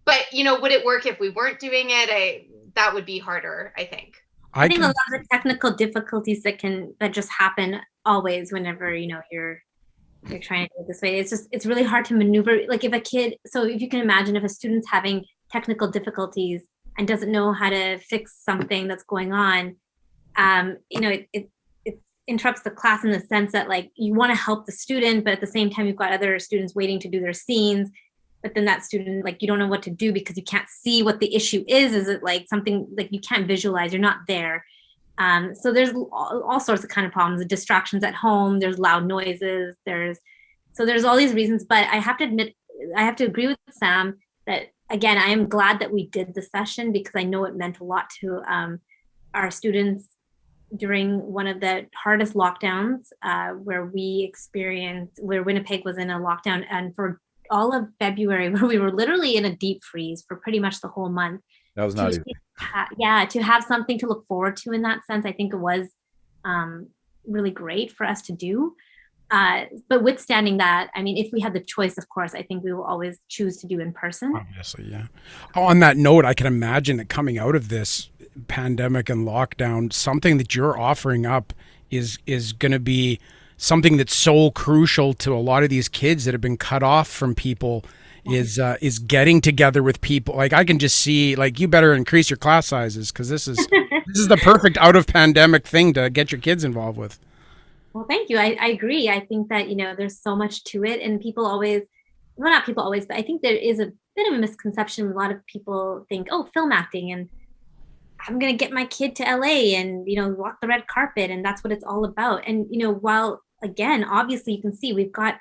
But, would it work if we weren't doing it? That would be harder, I think. I think a lot of the technical difficulties that just happen always whenever, you're trying to do it this way. It's really hard to maneuver. Like if you can imagine if a student's having technical difficulties and doesn't know how to fix something that's going on, it interrupts the class in the sense that like you want to help the student, but at the same time you've got other students waiting to do their scenes. But then that student, like, you don't know what to do because you can't see what the issue is. Is it like something like you can't visualize? You're not there. So there's all sorts of kind of problems. The distractions at home. There's loud noises. There's all these reasons. But I have to admit, I have to agree with Sam that, again, I am glad that we did the session because I know it meant a lot to our students during one of the hardest lockdowns where Winnipeg was in a lockdown, and for all of February, where we were literally in a deep freeze for pretty much the whole month. That was not easy. To have something to look forward to in that sense, I think it was really great for us to do. But withstanding that, I mean, if we had the choice, of course, I think we will always choose to do in person. Obviously, yeah. On that note, I can imagine that coming out of this pandemic and lockdown, something that you're offering up is going to be something that's so crucial to a lot of these kids that have been cut off from people is getting together with people. Like I can just see, like, you better increase your class sizes because this is the perfect out of pandemic thing to get your kids involved with. Well, thank you. I agree. I think that, there's so much to it, and people always, well, not people always, but I think there is a bit of a misconception. A lot of people think, oh, film acting, and I'm going to get my kid to LA and, walk the red carpet, and that's what it's all about. And, while, again, obviously you can see we've got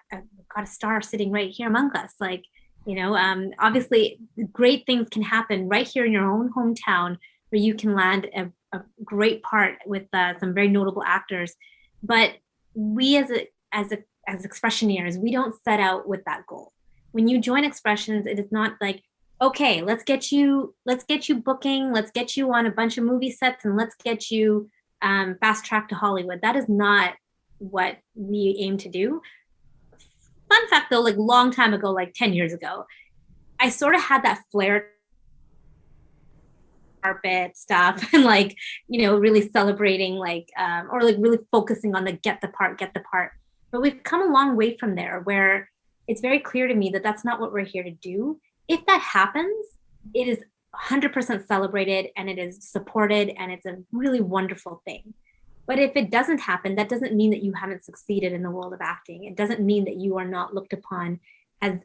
a star sitting right here among us. Like, obviously great things can happen right here in your own hometown where you can land a great part with some very notable actors. But we as expressioneers, we don't set out with that goal. When you join Expressions, it is not like, okay, let's get you booking, let's get you on a bunch of movie sets, and let's get you fast track to Hollywood. That is not what we aim to do. Fun fact though, like long time ago, like 10 years ago, I sort of had that flair carpet stuff and like, really celebrating or really focusing on the get the part. But we've come a long way from there where it's very clear to me that that's not what we're here to do. If that happens, it is 100% celebrated and it is supported and it's a really wonderful thing. But if it doesn't happen, that doesn't mean that you haven't succeeded in the world of acting. It doesn't mean that you are not looked upon as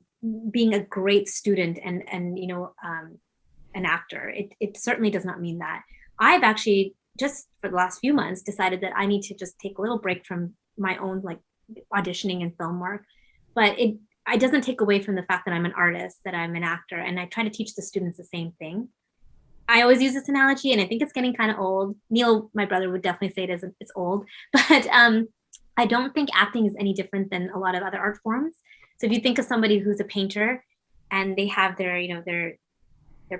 being a great student and an actor. It certainly does not mean that. I've actually just for the last few months decided that I need to just take a little break from my own like auditioning and film work. But it doesn't take away from the fact that I'm an artist, that I'm an actor, and I try to teach the students the same thing. I always use this analogy, and I think it's getting kind of old. Neil, my brother, would definitely say it's old, but I don't think acting is any different than a lot of other art forms. So if you think of somebody who's a painter, and they have their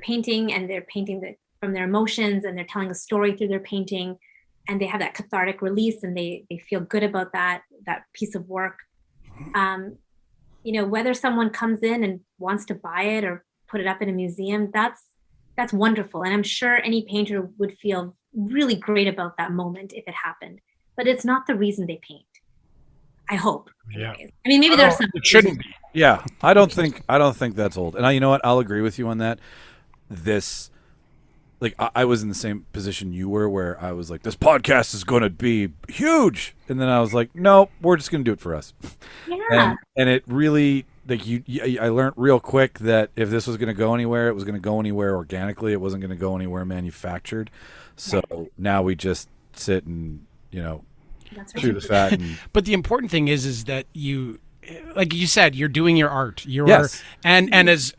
painting, and they're painting from their emotions, and they're telling a story through their painting, and they have that cathartic release, and they feel good about that piece of work. Whether someone comes in and wants to buy it or put it up in a museum, that's wonderful. And I'm sure any painter would feel really great about that moment if it happened, but it's not the reason they paint. I hope. Yeah. Anyways. I mean, maybe there's some. It shouldn't be. Yeah. I don't think that's old. And you know what? I'll agree with you on that. This like I was in the same position you were, where I was like, this podcast is going to be huge, and then I was like, no, we're just going to do it for us. Yeah. And it really, like I learned real quick that if this was going to go anywhere, it was going to go anywhere organically. It wasn't going to go anywhere manufactured. So now we just sit and That's chew the fat. And, But the important thing is that you, like you said, you're doing your art. Yes. And as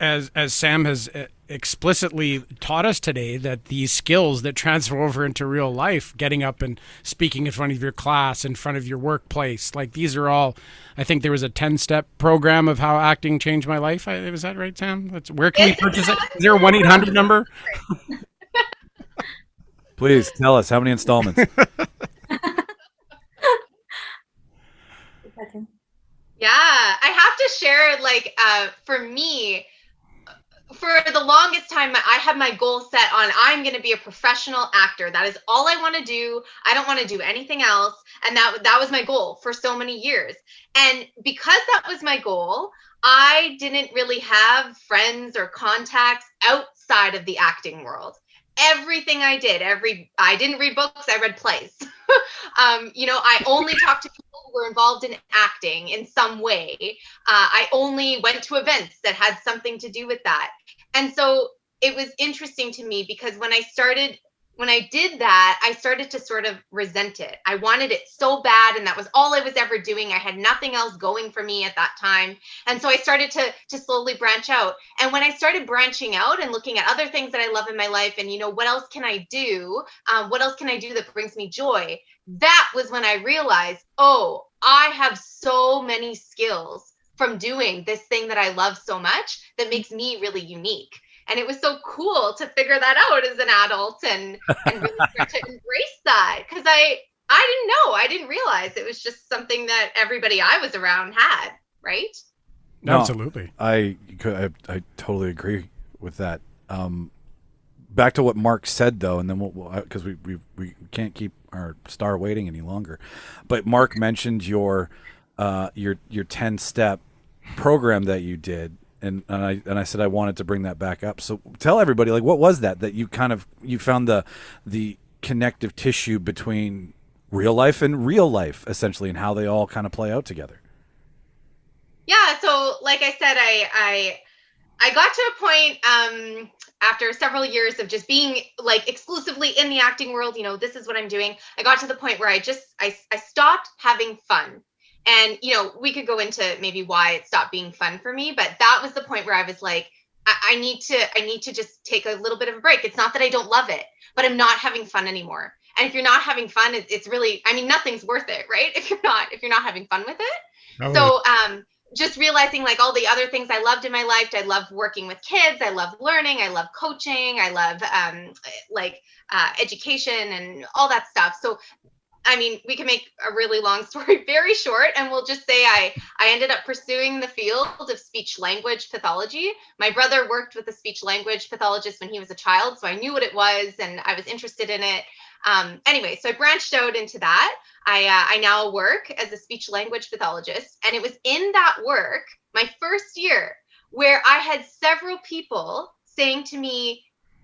Sam has explicitly taught us today, that these skills that transfer over into real life, getting up and speaking in front of your class, in front of your workplace, like these are all, I think there was a 10-step program of how acting changed my life. Was that right, Sam? Where can we purchase it? Is there a 1-800 number? please tell us how many installments. Yeah, I have to share, like, for me, for the longest time, I had my goal set on I'm going to be a professional actor. That is all I want to do. I don't want to do anything else. And that was my goal for so many years. And because that was my goal, I didn't really have friends or contacts outside of the acting world. Everything I did, I didn't read books, I read plays. I only talked to people who were involved in acting in some way. I only went to events that had something to do with that. And so it was interesting to me because when I did that, I started to sort of resent it. I wanted it so bad, and that was all I was ever doing. I had nothing else going for me at that time. And so I started to slowly branch out. And when I started branching out and looking at other things that I love in my life and, what else can I do? What else can I do that brings me joy? That was when I realized, oh, I have so many skills from doing this thing that I love so much that makes me really unique. And it was so cool to figure that out as an adult and really start to embrace that. Because I didn't know. I didn't realize it was just something that everybody I was around had, right? No, absolutely. I totally agree with that. Back to what Mark said, though, and then because we can't keep our star waiting any longer. But Mark mentioned your 10-step program that you did. And I said I wanted to bring that back up. So tell everybody, like, what was that you found the connective tissue between real life and real life, essentially, and how they all kind of play out together. Yeah. So like I said, I got to a point after several years of just being like exclusively in the acting world, this is what I'm doing. I got to the point where I stopped having fun. And, we could go into maybe why it stopped being fun for me, but that was the point where I was like, I need to just take a little bit of a break. It's not that I don't love it, but I'm not having fun anymore. And if you're not having fun, it's really, nothing's worth it, right? If you're not having fun with it. Oh. So, just realizing like all the other things I loved in my life. I love working with kids. I love learning. I love coaching. I love, education and all that stuff. So, we can make a really long story very short, and we'll just say I ended up pursuing the field of speech language pathology. My brother worked with a speech language pathologist when he was a child, so I knew what it was and I was interested in it. Anyway, so I branched out into that. I now work as a speech language pathologist, and it was in that work, my first year, where I had several people saying to me,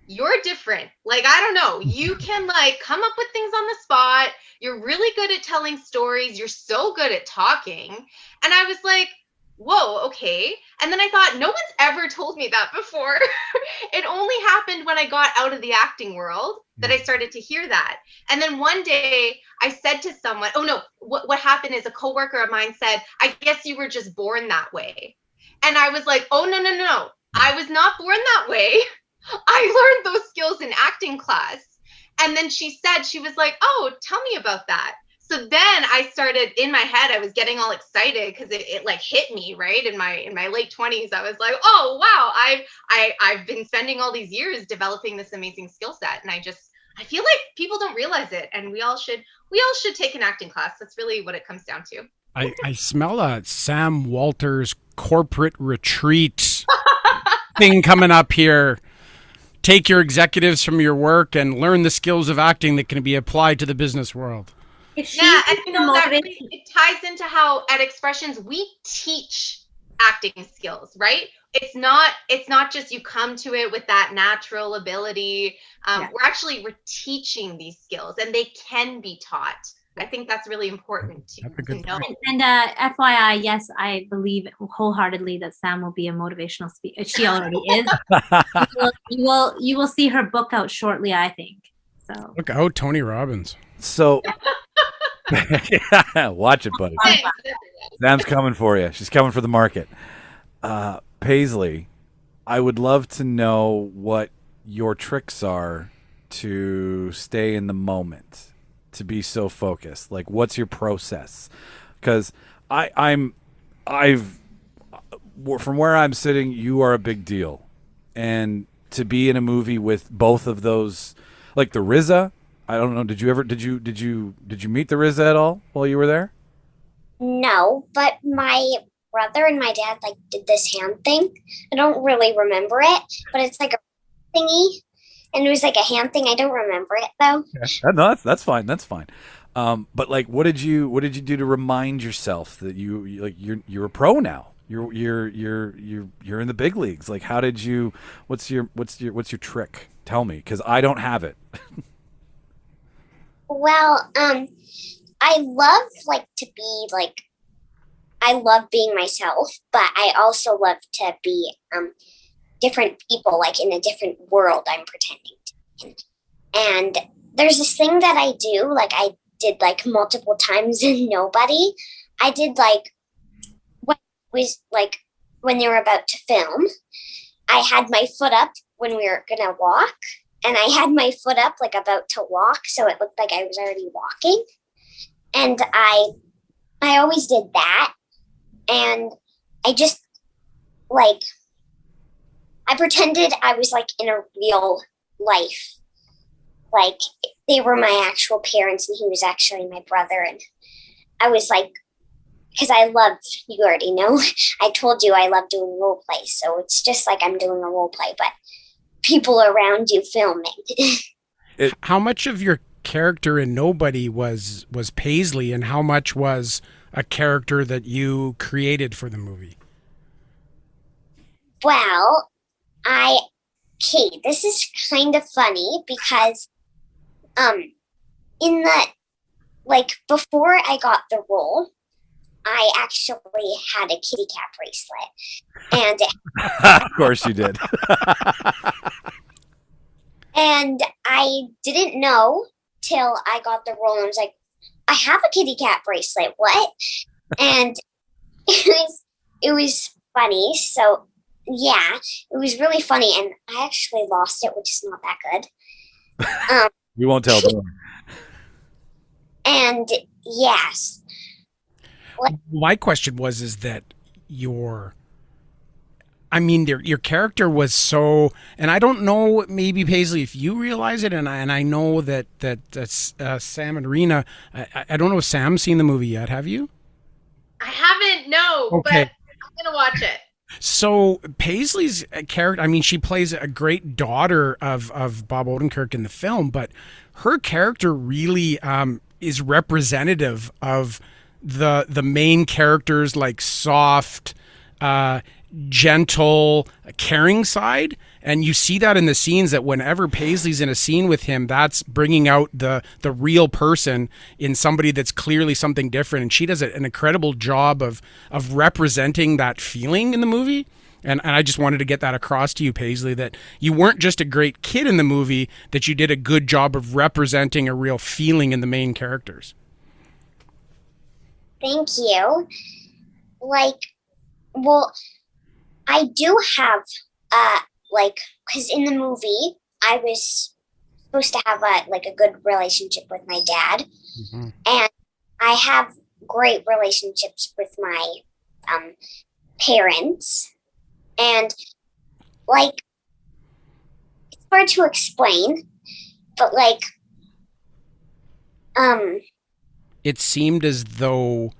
you're different. Like, I don't know, you can like come up with things on the spot. You're really good at telling stories. You're so good at talking. And I was like, whoa, okay. And then I thought, no one's ever told me that before. It only happened when I got out of the acting world that I started to hear that. And then one day I said to someone, oh no, what happened is a coworker of mine said, I guess you were just born that way. And I was like, oh, no. I was not born that way. I learned those skills in acting class. And then she was like, oh, tell me about that. So then I started, in my head, I was getting all excited because it like hit me, right? In my late 20s, I was like, oh, wow, I've been spending all these years developing this amazing skill set. And I feel like people don't realize it. And we all should take an acting class. That's really what it comes down to. I smell a Sam Walters corporate retreat thing coming up here. Take your executives from your work and learn the skills of acting that can be applied to the business world. Yeah, and that really, it ties into how at Expressions we teach acting skills, right? It's not just you come to it with that natural ability. We're teaching these skills, and they can be taught. I think that's really important to know. And FYI, yes, I believe wholeheartedly that Sam will be a motivational speaker. She already is. You will see her book out shortly, I think. So look out, Tony Robbins. So watch it, buddy. Sam's coming for you. She's coming for the market. Paisley, I would love to know what your tricks are to stay in the moment, to be so focused. Like, what's your process? Because from where I'm sitting, you are a big deal, and to be in a movie with both of those, like the RZA. I don't know. Did you meet the RZA at all while you were there? No, but my brother and my dad like did this hand thing. I don't really remember it, but it's like a thingy, and it was like a hand thing. I don't remember it though. Yeah. No, that's fine. That's fine. But like, what did you do to remind yourself that you're a pro now? You're in the big leagues. Like, how did you? What's your trick? Tell me, because I don't have it. Well, I love I love being myself, but I also love to be different people, like in a different world I'm pretending to be in. And there's this thing that I do, like I did like multiple times in Nobody. I did like when they were about to film, I had my foot up when we were gonna walk, and I had my foot up like about to walk, so it looked like I was already walking. And I always did that. And I just like, I pretended I was like in a real life. Like they were my actual parents and he was actually my brother. And I was like, because I loved, you already know, I told you I love doing role plays. So it's just like I'm doing a role play, but people around you filming. How much of your character in Nobody was Paisley, and how much was a character that you created for the movie? Well, this is kind of funny because in the, like, before I got the role, I actually had a kitty cat bracelet. And of course you did. And I didn't know till I got the role. And I was like, I have a kitty cat bracelet. What? And it was funny. So yeah, it was really funny. And I actually lost it, which is not that good. You won't tell them. And yes. My question is that your character was so, and I don't know, maybe Paisley, if you realize it, and I know that Sam and Reena, I don't know if Sam's seen the movie yet. Have you? I haven't, no, okay. But I'm gonna watch it. So Paisley's character, she plays a great daughter of Bob Odenkirk in the film, but her character really is representative of the main character's like soft, gentle, caring side. And you see that in the scenes, that whenever Paisley's in a scene with him, that's bringing out the real person in somebody that's clearly something different. And she does an incredible job of representing that feeling in the movie. And I just wanted to get that across to you, Paisley, that you weren't just a great kid in the movie, that you did a good job of representing a real feeling in the main characters. Thank you. Well, I do have, because in the movie, I was supposed to have a good relationship with my dad. Mm-hmm. And I have great relationships with my parents. And, it's hard to explain, but, it seemed as though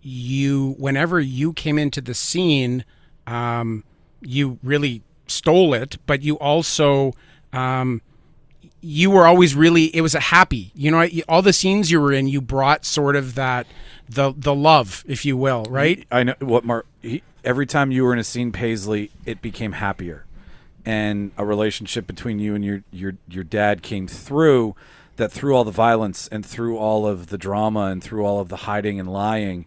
whenever you came into the scene, you really stole it, but you also, you were always really, it was a happy, all the scenes you were in, you brought sort of that, the love, if you will, right? I know what every time you were in a scene, Paisley, it became happier, and a relationship between you and your dad came through. That through all the violence and through all of the drama and through all of the hiding and lying,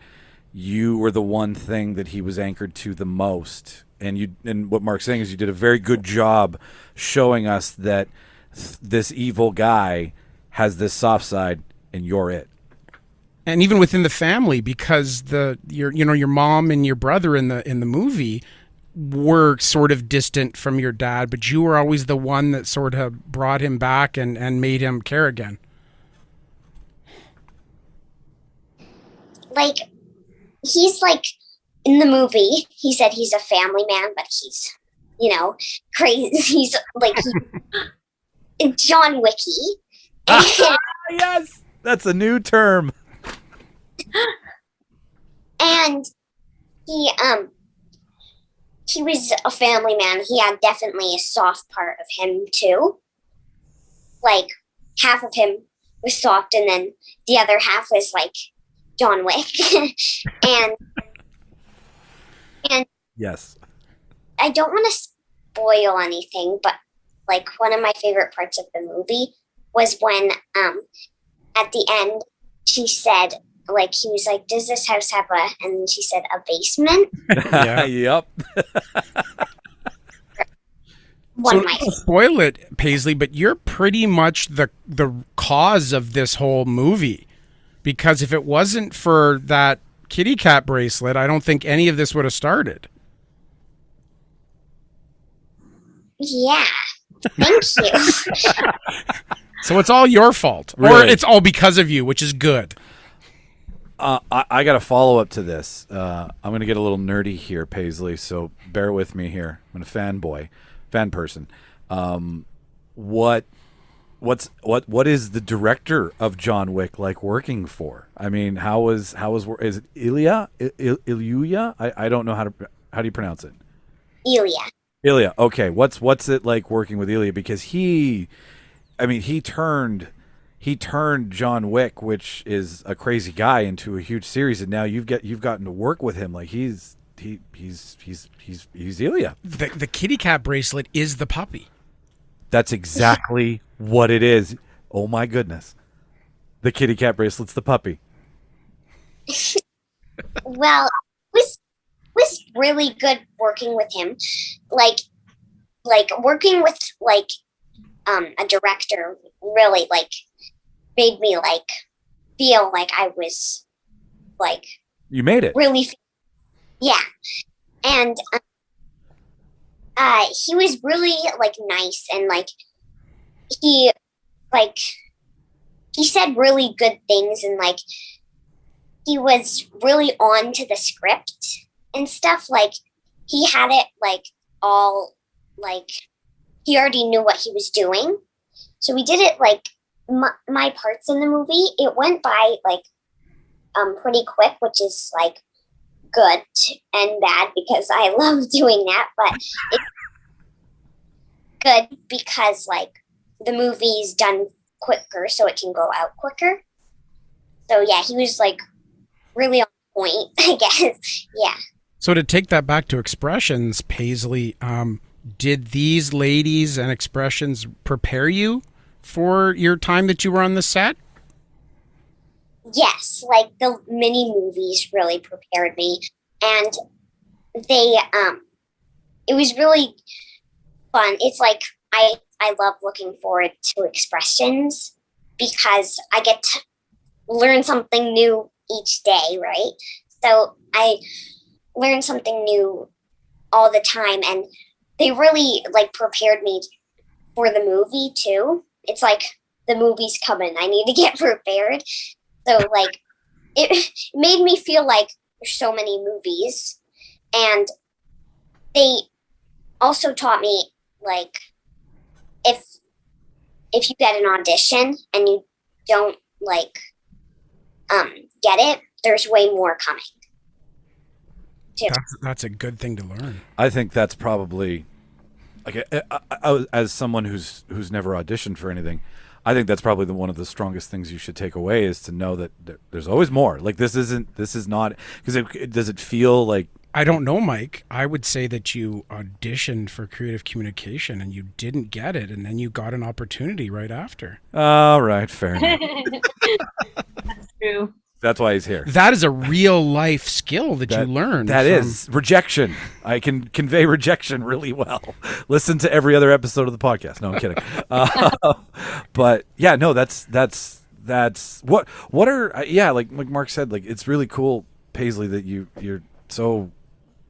you were the one thing that he was anchored to the most. And what Mark's saying is you did a very good job showing us that this evil guy has this soft side, and you're it. And even within the family, because your mom and your brother in the movie were sort of distant from your dad, but you were always the one that sort of brought him back and made him care again. Like, he's like, in the movie, he said he's a family man, but he's, crazy. He's like, John Wicky. Yes, that's a new term. And he was a family man. He had definitely a soft part of him too. Like, half of him was soft, and then the other half was like John Wick. and Yes. I don't want to spoil anything, but like one of my favorite parts of the movie was when at the end she said, like, he was like, does this house have a, and then she said, a basement? Yeah. Yep. One So don't spoil it, Paisley, but you're pretty much the cause of this whole movie, because if it wasn't for that kitty cat bracelet, I don't think any of this would have started. Yeah. Thank you. So it's all your fault, or Really? it's all because of you, which is good. I got a follow up to this. I'm going to get a little nerdy here, Paisley. So bear with me here. I'm a fan person. What is the director of John Wick like working for? I mean, is it Ilya? Ilya? I don't know how do you pronounce it? Ilya. Okay. What's it like working with Ilya? Because he turned John Wick, which is a crazy guy, into a huge series, and now you've gotten to work with him. Like he's Ilya. The kitty cat bracelet is the puppy. That's exactly what it is. Oh my goodness. The kitty cat bracelet's the puppy. Well, it was really good working with him. Like working with like a director really like made me like feel like I was like You made it. really yeah. And he was really like nice, and like he said really good things, and like he was really on to the script and stuff. Like he had it like all like he already knew what he was doing. So we did it like my parts in the movie. It went by like pretty quick, which is like good and bad because I love doing that, but it's good because like the movie's done quicker, so it can go out quicker. So yeah, he was like really on point, I guess. Yeah. So to take that back to Expressions, Paisley, did these ladies and Expressions prepare you for your time that you were on the set? Yes, like the mini movies really prepared me, and they it was really fun. It's like I love looking forward to Expressions because I get to learn something new each day, right? So I learn something new all the time, and they really like prepared me for the movie too. It's like the movie's coming. I need to get prepared. So like it made me feel like there's so many movies, and they also taught me like if you get an audition and you don't like get it, there's way more coming. That's a good thing to learn. I think that's probably like as someone who's never auditioned for anything, I think that's probably one of the strongest things you should take away is to know that there's always more. Like this is not because does it feel like I don't know, Mike. I would say that you auditioned for creative communication and you didn't get it, and then you got an opportunity right after. All right, fair enough. That's true. That's why he's here. That is a real life skill that you learned. That is rejection. I can convey rejection really well. Listen to every other episode of the podcast. No, I'm kidding. But yeah, no, that's what are like Mark said, like it's really cool, Paisley, that you're so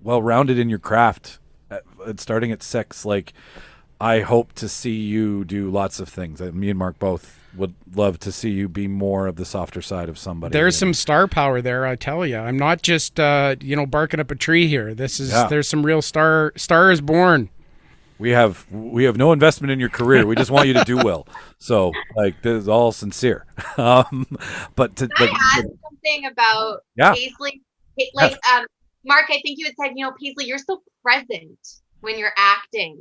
well rounded in your craft. Starting at 6, like I hope to see you do lots of things. Me and Mark both would love to see you be more of the softer side of somebody. There's some star power there, I tell you. I'm not just barking up a tree here. There's some real star is born. We have no investment in your career. We just want you to do well. So like this is all sincere. But Can I add something about Paisley? Like Mark, I think you had said, Paisley, you're so present when you're acting.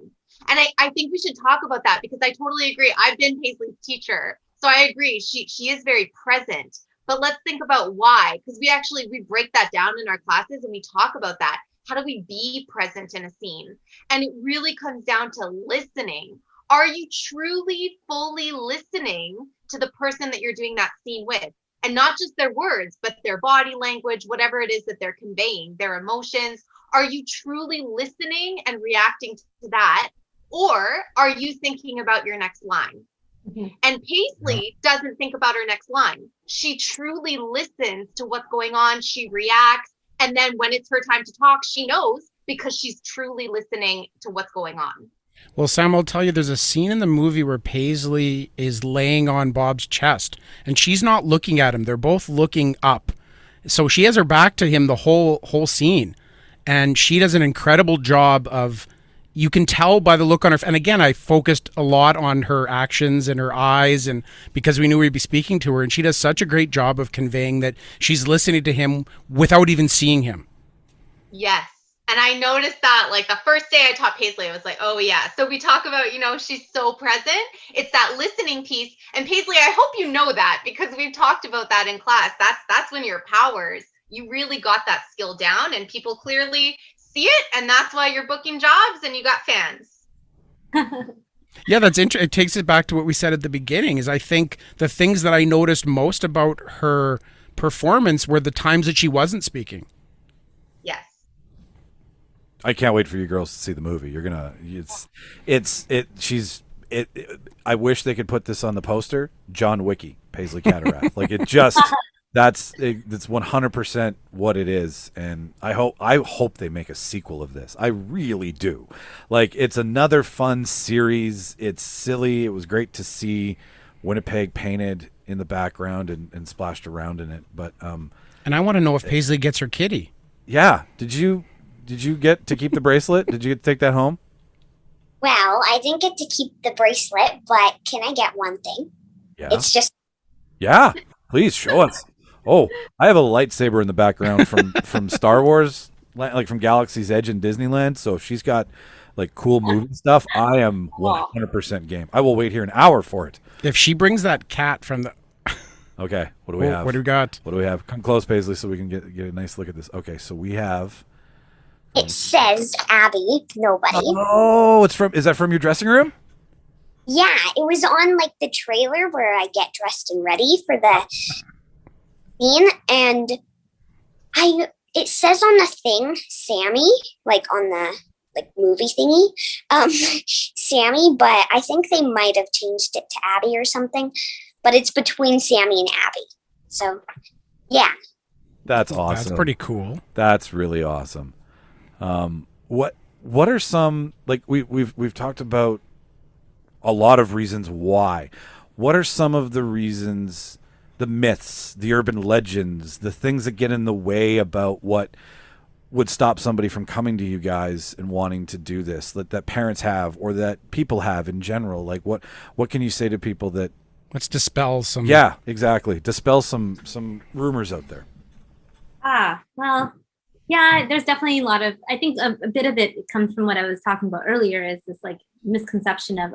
And I think we should talk about that because I totally agree. I've been Paisley's teacher. So I agree. She is very present. But let's think about why. Because we break that down in our classes and we talk about that. How do we be present in a scene? And it really comes down to listening. Are you truly, fully listening to the person that you're doing that scene with? And not just their words, but their body language, whatever it is that they're conveying, their emotions. Are you truly listening and reacting to that? Or are you thinking about your next line? Mm-hmm. And Paisley doesn't think about her next line. She truly listens to what's going on. She reacts. And then when it's her time to talk, she knows because she's truly listening to what's going on. Well, Sam, I'll tell you, there's a scene in the movie where Paisley is laying on Bob's chest and she's not looking at him. They're both looking up. So she has her back to him the whole scene. And she does an incredible job of, you can tell by the look on her. And again, I focused a lot on her actions and her eyes, and because we knew we'd be speaking to her, and she does such a great job of conveying that she's listening to him without even seeing him. Yes. And I noticed that like the first day I taught Paisley, I was like, oh yeah. So we talk about, she's so present. It's that listening piece. And Paisley, I hope you know that because we've talked about that in class. That's when your powers, you really got that skill down and people clearly see it. And that's why you're booking jobs and you got fans. Yeah, that's interesting. It takes it back to what we said at the beginning is I think the things that I noticed most about her performance were the times that she wasn't speaking. Yes. I can't wait for you girls to see the movie. You're gonna, I wish they could put this on the poster. John Wicky, Paisley Cadorath. Like it just, that's 100% what it is. And I hope they make a sequel of this. I really do. Like it's another fun series. It's silly. It was great to see Winnipeg painted in the background and splashed around in it. But and I want to know if Paisley gets her kitty. Yeah. Did you get to keep the bracelet? Did you get to take that home? Well, I didn't get to keep the bracelet, but can I get one thing? Yeah. It's just... Yeah, please show us. Oh, I have a lightsaber in the background from Star Wars, like from Galaxy's Edge in Disneyland. So if she's got like cool movie stuff, I am 100% game. I will wait here an hour for it. If she brings that cat from the... Okay, what do we have? What do we got? What do we have? Come close, Paisley, so we can get a nice look at this. Okay, so we have... It says Abby, nobody. Oh, is that from your dressing room? Yeah, it was on like the trailer where I get dressed and ready for the scene, and it says on the thing Sammy, like on the movie thingy, Sammy, but I think they might have changed it to Abby or something. But it's between Sammy and Abby. So, yeah. That's awesome. That's pretty cool. That's really awesome. What are some, like we've talked about a lot of reasons why. What are some of the reasons, the myths, the urban legends, the things that get in the way about what would stop somebody from coming to you guys and wanting to do this that parents have or that people have in general? Like what can you say to people that... Let's dispel some... Yeah, exactly. Dispel some rumors out there. Well, yeah, there's definitely a lot of, I think a bit of it comes from what I was talking about earlier is this like misconception of,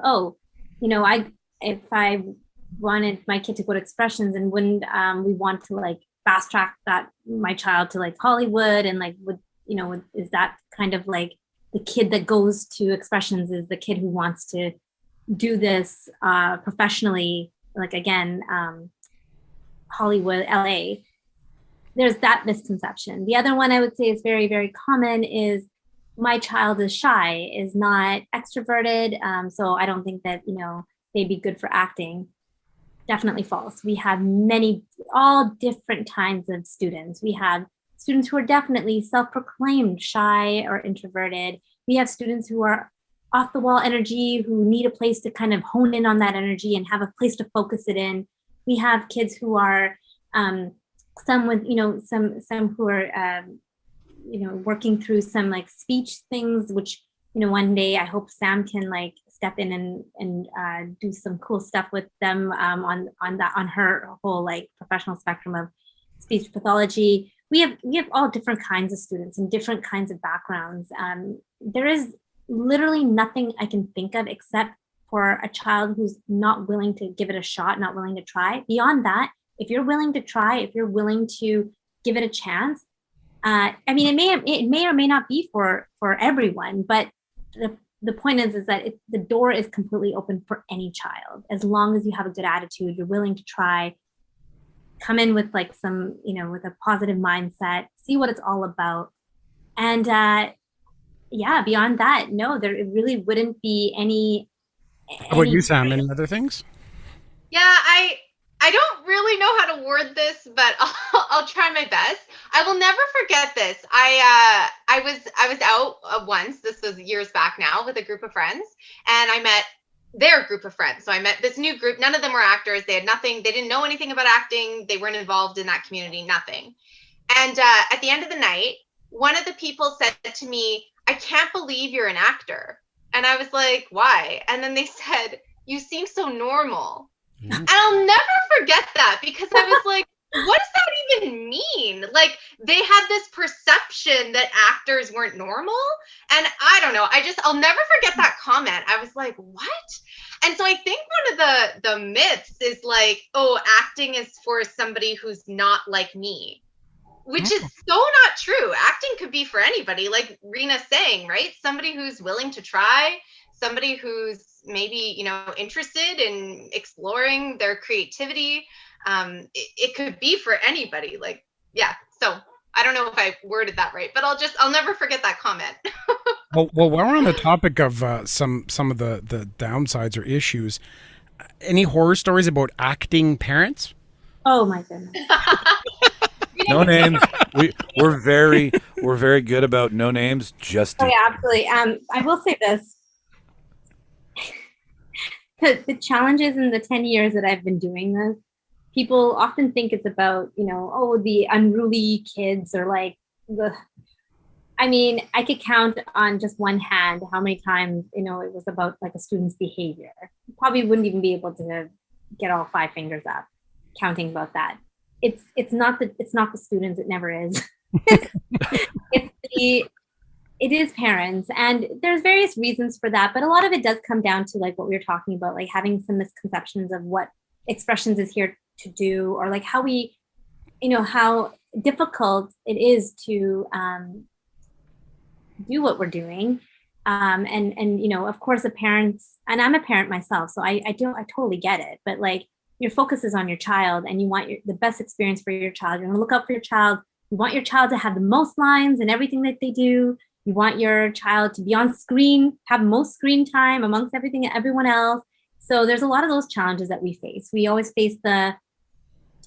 if I wanted my kid to go to expressions and wouldn't we want to like fast track my child to like Hollywood and like would is that kind of like the kid that goes to expressions is the kid who wants to do this professionally, like again, Hollywood, LA. There's that misconception. The other one I would say is very, very common is my child is shy, is not extroverted. So I don't think that, they'd be good for acting. Definitely false. We have all different kinds of students. We have students who are definitely self-proclaimed shy or introverted. We have students who are off the wall energy, who need a place to kind of hone in on that energy and have a place to focus it in. We have kids who are some with, some who are, working through some like speech things, which, one day I hope Sam can like step in and do some cool stuff with them on her whole like professional spectrum of speech pathology. We have all different kinds of students and different kinds of backgrounds. There is literally nothing I can think of except for a child who's not willing to give it a shot, not willing to try. Beyond that, if you're willing to try, if you're willing to give it a chance, it may or may not be for everyone, but the point is that the door is completely open for any child. As long as you have a good attitude, you're willing to try, come in with like some, with a positive mindset, see what it's all about. And beyond that, no, there really wouldn't be any. How about you, Sam? Any other things? Yeah, I don't really know how to word this, but I'll try my best. I will never forget this. I was out once. This was years back now with a group of friends, and I met their group of friends. So I met this new group. None of them were actors. They had nothing. They didn't know anything about acting. They weren't involved in that community. Nothing. And at the end of the night, one of the people said to me, "I can't believe you're an actor." And I was like, "Why?" And then they said, "You seem so normal." And I'll never forget that, because I was like, what does that even mean? Like, they had this perception that actors weren't normal. And I don't know. I'll never forget that comment. I was like, what? And so I think one of the myths is like, oh, acting is for somebody who's not like me, which is so not true. Acting could be for anybody, like Reena's saying, right? Somebody who's willing to try, somebody who's maybe, interested in exploring their creativity. It could be for anybody. Like, yeah. So I don't know if I worded that right, but I'll never forget that comment. Well, while we're on the topic of some of the downsides or issues, any horror stories about acting parents? Oh my goodness. No names. We're very good about no names. Just yeah, absolutely. I will say this. The challenges in the 10 years that I've been doing this, people often think it's about, the unruly kids or like I could count on just one hand how many times, it was about like a student's behavior. Probably wouldn't even be able to get all 5 fingers up counting about that. It's not the students. It never is. It is parents, and there's various reasons for that, but a lot of it does come down to like what we were talking about, like having some misconceptions of what expressions is here to do, or like how we, how difficult it is to do what we're doing. And of course, the parents, and I'm a parent myself, so I totally get it, but like your focus is on your child, and you want the best experience for your child. You're gonna look out for your child. You want your child to have the most lines in everything that they do. You want your child to be on screen, have most screen time amongst everyone else. So there's a lot of those challenges that we face. We always face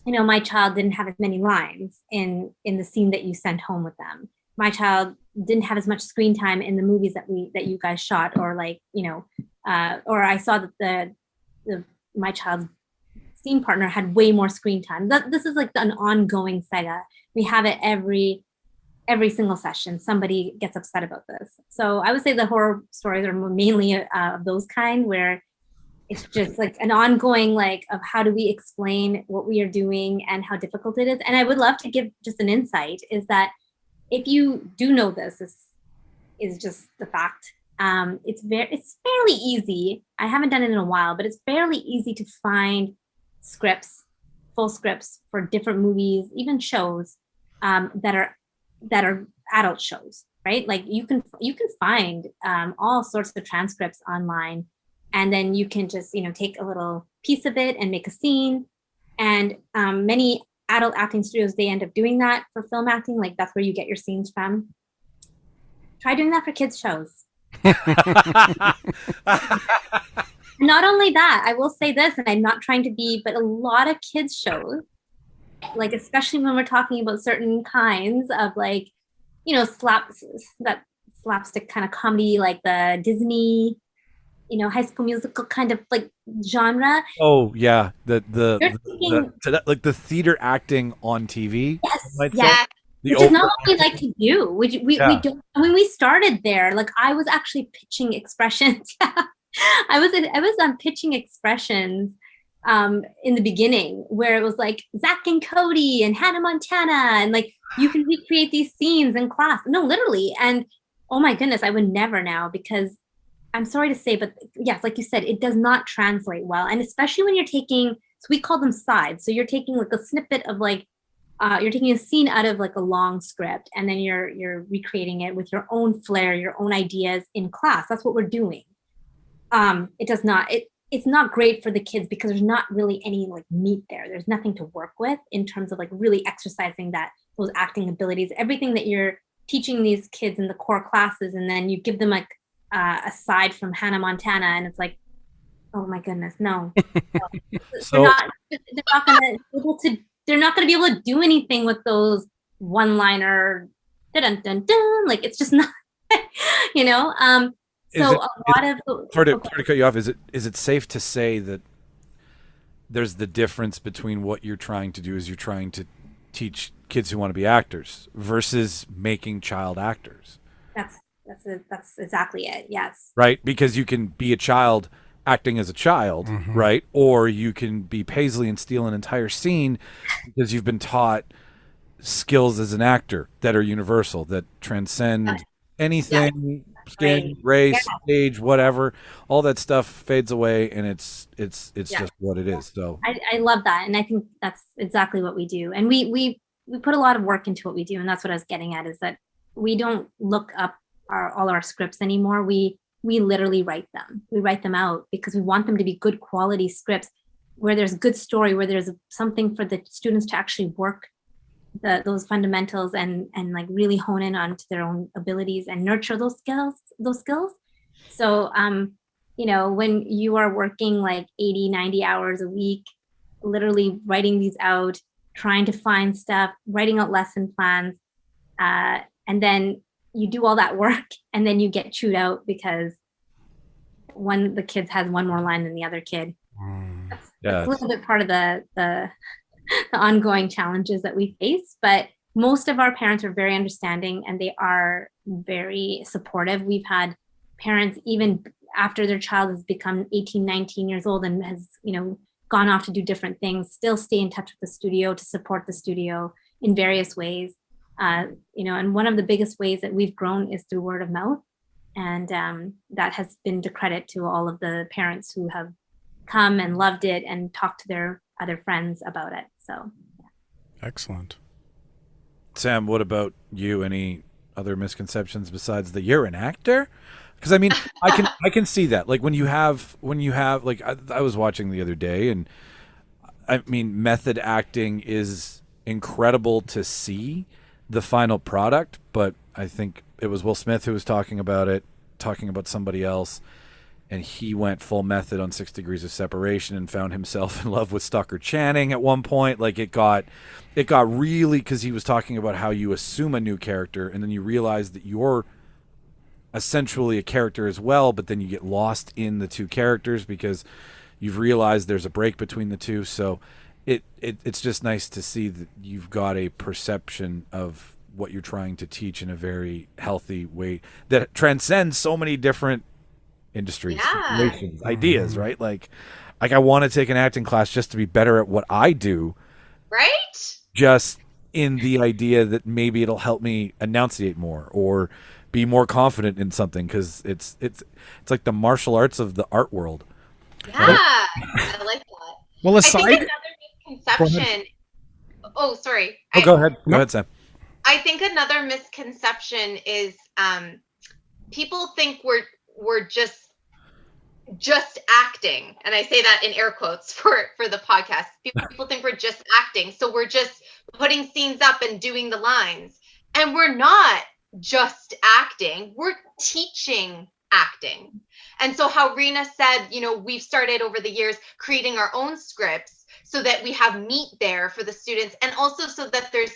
my child didn't have as many lines in the scene that you sent home with them. My child didn't have as much screen time in the movies that you guys shot, or like, or I saw that my child's scene partner had way more screen time. This is like an ongoing saga. We have it every single session. Somebody gets upset about this. So I would say the horror stories are mainly of those kind, where it's just like an ongoing like of how do we explain what we are doing and how difficult it is. And I would love to give just an insight, is that if you do know this is just the fact. It's fairly easy. I haven't done it in a while, but it's fairly easy to find full scripts for different movies, even shows that are adult shows, right? Like you can find all sorts of transcripts online, and then you can just take a little piece of it and make a scene. And many adult acting studios, they end up doing that for film acting. Like that's where you get your scenes from. Try doing that for kids shows. Not only that, I will say this, and I'm not trying to be, but a lot of kids shows, like especially when we're talking about certain kinds of like, slapstick kind of comedy, like the Disney, High School Musical kind of like genre. Oh yeah, like the theater acting on TV. Yes, Yeah. Which is not what we like to do. We don't. When we started there, like I was actually pitching expressions. I was pitching expressions in the beginning, where it was like Zach and Cody and Hannah Montana, and like you can recreate these scenes in class. No, literally. And oh my goodness, I would never now, because I'm sorry to say, but yes, like you said, it does not translate well. And especially when you're taking, so we call them sides. So you're taking like a snippet of like, you're taking a scene out of like a long script, and then you're recreating it with your own flair, your own ideas in class. That's what we're doing. It's not great for the kids because there's not really any like meat there. There's nothing to work with in terms of like really exercising those acting abilities, everything that you're teaching these kids in the core classes. And then you give them like aside from Hannah Montana, and it's like, oh my goodness, no. So they're not going to be able to do anything with those one-liner, dun dun dun. Like it's just not, Sorry to cut you off. Is it safe to say that there's the difference between what you're trying to do is you're trying to teach kids who want to be actors versus making child actors? That's exactly it. Yes. Right, because you can be a child acting as a child, right? Or you can be Paisley and steal an entire scene because you've been taught skills as an actor that are universal, that transcend anything, skin, race, age, whatever. All that stuff fades away, and it's just what it is. So I love that, and I think that's exactly what we do. And we put a lot of work into what we do, and that's what I was getting at, is that we don't look up all our scripts anymore. We literally write them. We write them out because we want them to be good quality scripts where there's good story, where there's something for the students to actually work those fundamentals and like really hone in onto their own abilities and nurture those skills. So, when you are working like 80, 90 hours a week, literally writing these out, trying to find stuff, writing out lesson plans, and then you do all that work and then you get chewed out because one of the kids has one more line than the other kid. That's a little bit part of the ongoing challenges that we face, but most of our parents are very understanding and they are very supportive. We've had parents, even after their child has become 18, 19 years old and has, gone off to do different things, still stay in touch with the studio to support the studio in various ways. And one of the biggest ways that we've grown is through word of mouth. And that has been to credit to all of the parents who have come and loved it and talked to their other friends about it. So, yeah. Excellent. Sam, what about you? Any other misconceptions besides that you're an actor? Because I mean, I can see that. Like when you have like I was watching the other day, and I mean, method acting is incredible to see the final product, but I think it was Will Smith who was talking about somebody else, and he went full method on 6 Degrees of Separation and found himself in love with Stockard Channing at one point. Like it got really, because he was talking about how you assume a new character and then you realize that you're essentially a character as well, but then you get lost in the two characters because you've realized there's a break between the two. So it's just nice to see that you've got a perception of what you're trying to teach in a very healthy way that transcends so many different industries, situations, ideas, right? Like I want to take an acting class just to be better at what I do, right? Just in the idea that maybe it'll help me enunciate more or be more confident in something, because it's like the martial arts of the art world. Yeah, I like that. Well, I think another misconception. Oh, sorry. Go ahead. Go ahead, Sam. I think another misconception is people think we're just acting, and I say that in air quotes for the podcast. People think we're just acting, so we're just putting scenes up and doing the lines, and we're not just acting. We're teaching acting. And so how Reena said, we've started over the years creating our own scripts so that we have meat there for the students, and also so that there's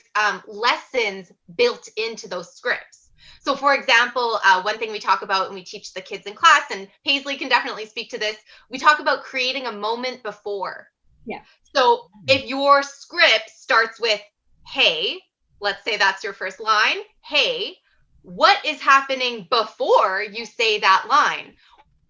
lessons built into those scripts. So for example, one thing we talk about when we teach the kids in class, and Paisley can definitely speak to this, we talk about creating a moment before. Yeah. So if your script starts with, hey, let's say that's your first line, hey, what is happening before you say that line?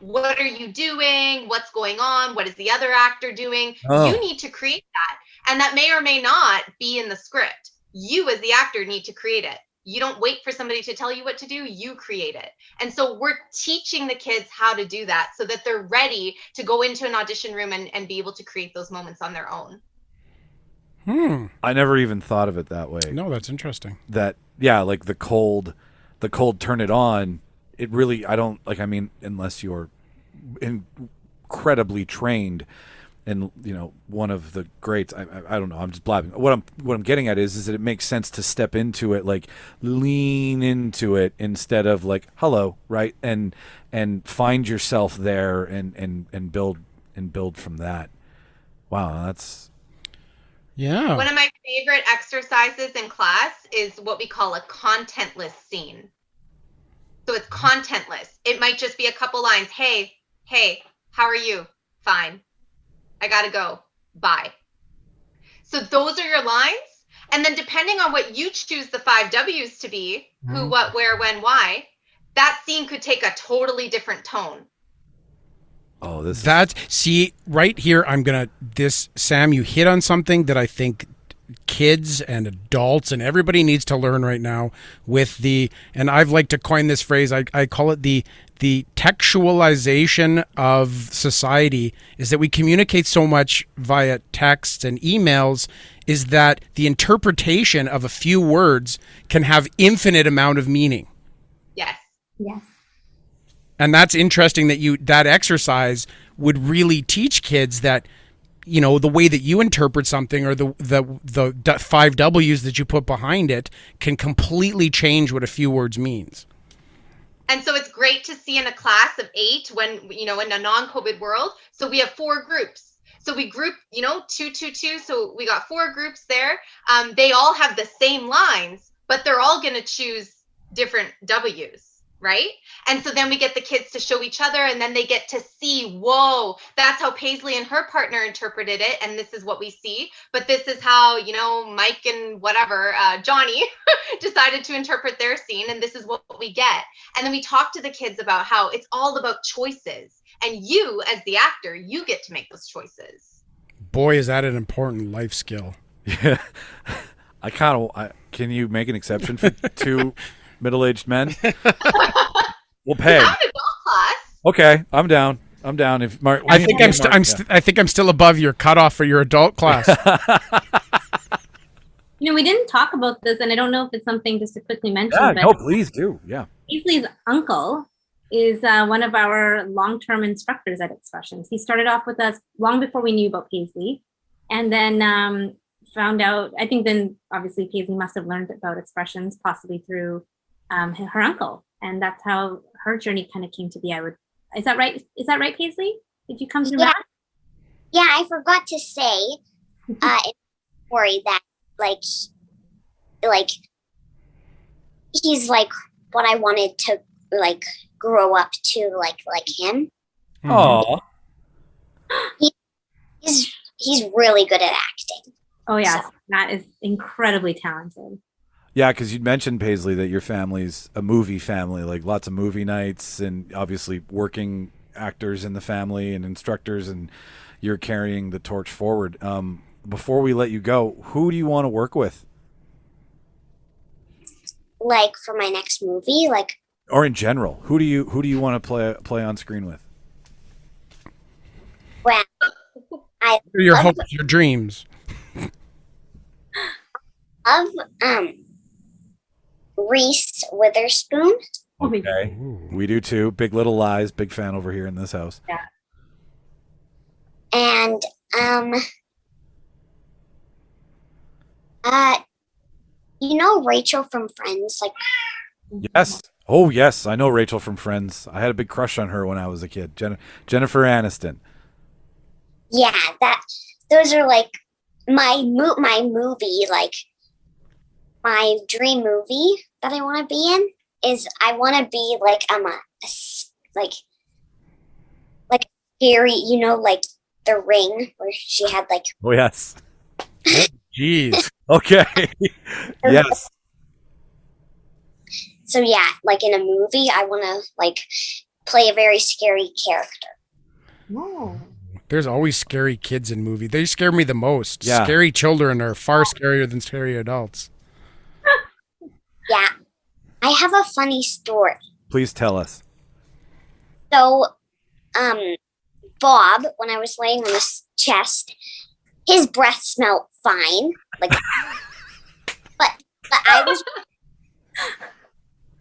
What are you doing? What's going on? What is the other actor doing? Oh. You need to create that. And that may or may not be in the script. You as the actor need to create it. You don't wait for somebody to tell you what to do, you create it. And so we're teaching the kids how to do that so that they're ready to go into an audition room and be able to create those moments on their own. I never even thought of it that way. No, that's interesting. That, yeah, like the cold turn it on. It really, unless you're incredibly trained and, one of the greats, I don't know, I'm just blabbing. What I'm getting at is that it makes sense to step into it, like lean into it instead of like, hello, right? And find yourself there and build from that. Wow, that's... Yeah. One of my favorite exercises in class is what we call a contentless scene. So it's contentless. It might just be a couple lines. Hey, how are you? Fine. I gotta go. Bye. So those are your lines. And then depending on what you choose the 5 W's to be, who, what, where, when, why, that scene could take a totally different tone. Oh, see, right here, Sam, you hit on something that I think kids and adults and everybody needs to learn right now and I've liked to coin this phrase, I call it the textualization of society, is that we communicate so much via texts and emails, is that the interpretation of a few words can have infinite amount of meaning. Yes. Yes. And that's interesting that exercise would really teach kids that, the way that you interpret something or the 5 W's that you put behind it can completely change what a few words means. And so it's great to see in a class of 8 when, in a non-COVID world. So we have 4 groups. So we group, 2, 2, 2. So we got 4 groups there. They all have the same lines, but they're all going to choose different W's. Right? And so then we get the kids to show each other, and then they get to see, whoa, that's how Paisley and her partner interpreted it. And this is what we see. But this is how, Mike and whatever, Johnny decided to interpret their scene. And this is what we get. And then we talk to the kids about how it's all about choices. And you, as the actor, you get to make those choices. Boy, is that an important life skill. Yeah. Can you make an exception for 2 middle-aged men? We'll pay. I'm an adult class. Okay, I'm down. If Mark, I think I'm still above your cutoff for your adult class. We didn't talk about this, and I don't know if it's something just to quickly mention. Yeah, but no, please do. Yeah. Paisley's uncle is one of our long-term instructors at Expressions. He started off with us long before we knew about Paisley, and then found out. I think then obviously Paisley must have learned about Expressions possibly through her uncle, and that's how her journey kind of came to be. Is that right? Is that right, Paisley? Did you come through that? Yeah, I forgot to say in the story that like he's like what I wanted to like grow up to like him. Oh, He's really good at acting. Oh yeah, so. Matt is incredibly talented. Yeah, because you'd mentioned, Paisley, that your family's a movie family, like lots of movie nights and obviously working actors in the family and instructors, and you're carrying the torch forward. Before we let you go, who do you want to work with? Like for my next movie, or in general, who do you want to play on screen with? Well, your hopes, your dreams. Of Reese Witherspoon. Okay. We do too. Big Little Lies. Big fan over here in this house. Yeah. And Rachel from Friends, like Yes. Oh, yes. I know Rachel from Friends. I had a big crush on her when I was a kid. Jennifer Aniston. yeah, those are like my movie, like my dream movie that I want to be in is I want to be like like scary, like The Ring where she had like Oh, yes. Jeez. Okay. Yes. so yeah, like in a movie I want to like play a very scary character. Oh. There's always scary kids in movies. They scare me the most. Yeah. Scary children are far scarier than scary adults. Yeah. I have a funny story. Please tell us. So, Bob, when I was laying on his chest, his breath smelled fine. Like, but I was.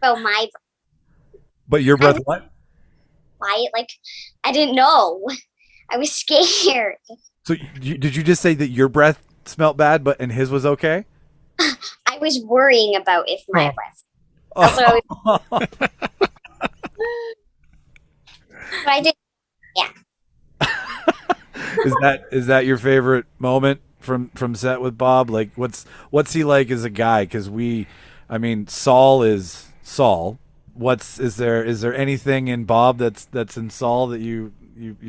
So my But your breath, what? quiet, like I didn't know. I was scared. So did you just say that your breath smelled bad, and his was okay? I was worrying about if my breath. Oh. But I did. Is that your favorite moment from set with Bob? Like, what's he like as a guy? Because Saul is Saul. Is there anything in Bob that's in Saul that you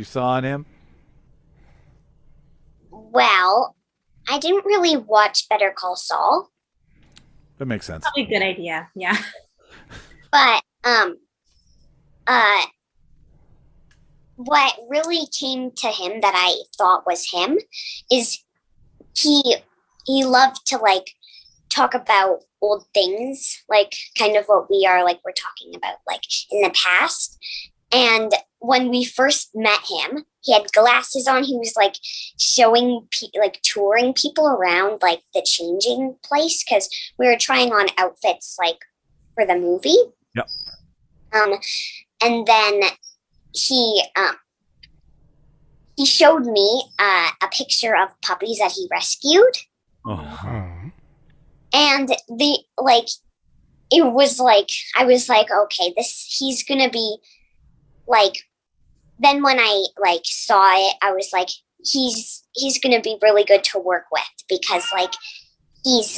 saw in him? Well, I didn't really watch Better Call Saul, That makes sense. Probably a good idea. Yeah. but what really came to him that I thought was him is he loved to like talk about old things, like kind of what we're talking about like in the past. And when we first met him, he had glasses on. He was like showing touring people around like the changing place because we were trying on outfits like for the movie. Yep. And then he showed me a picture of puppies that he rescued. Oh. And it was like I was like, okay, he's gonna be like. Then when I like saw it, I was like, he's gonna be really good to work with because like he's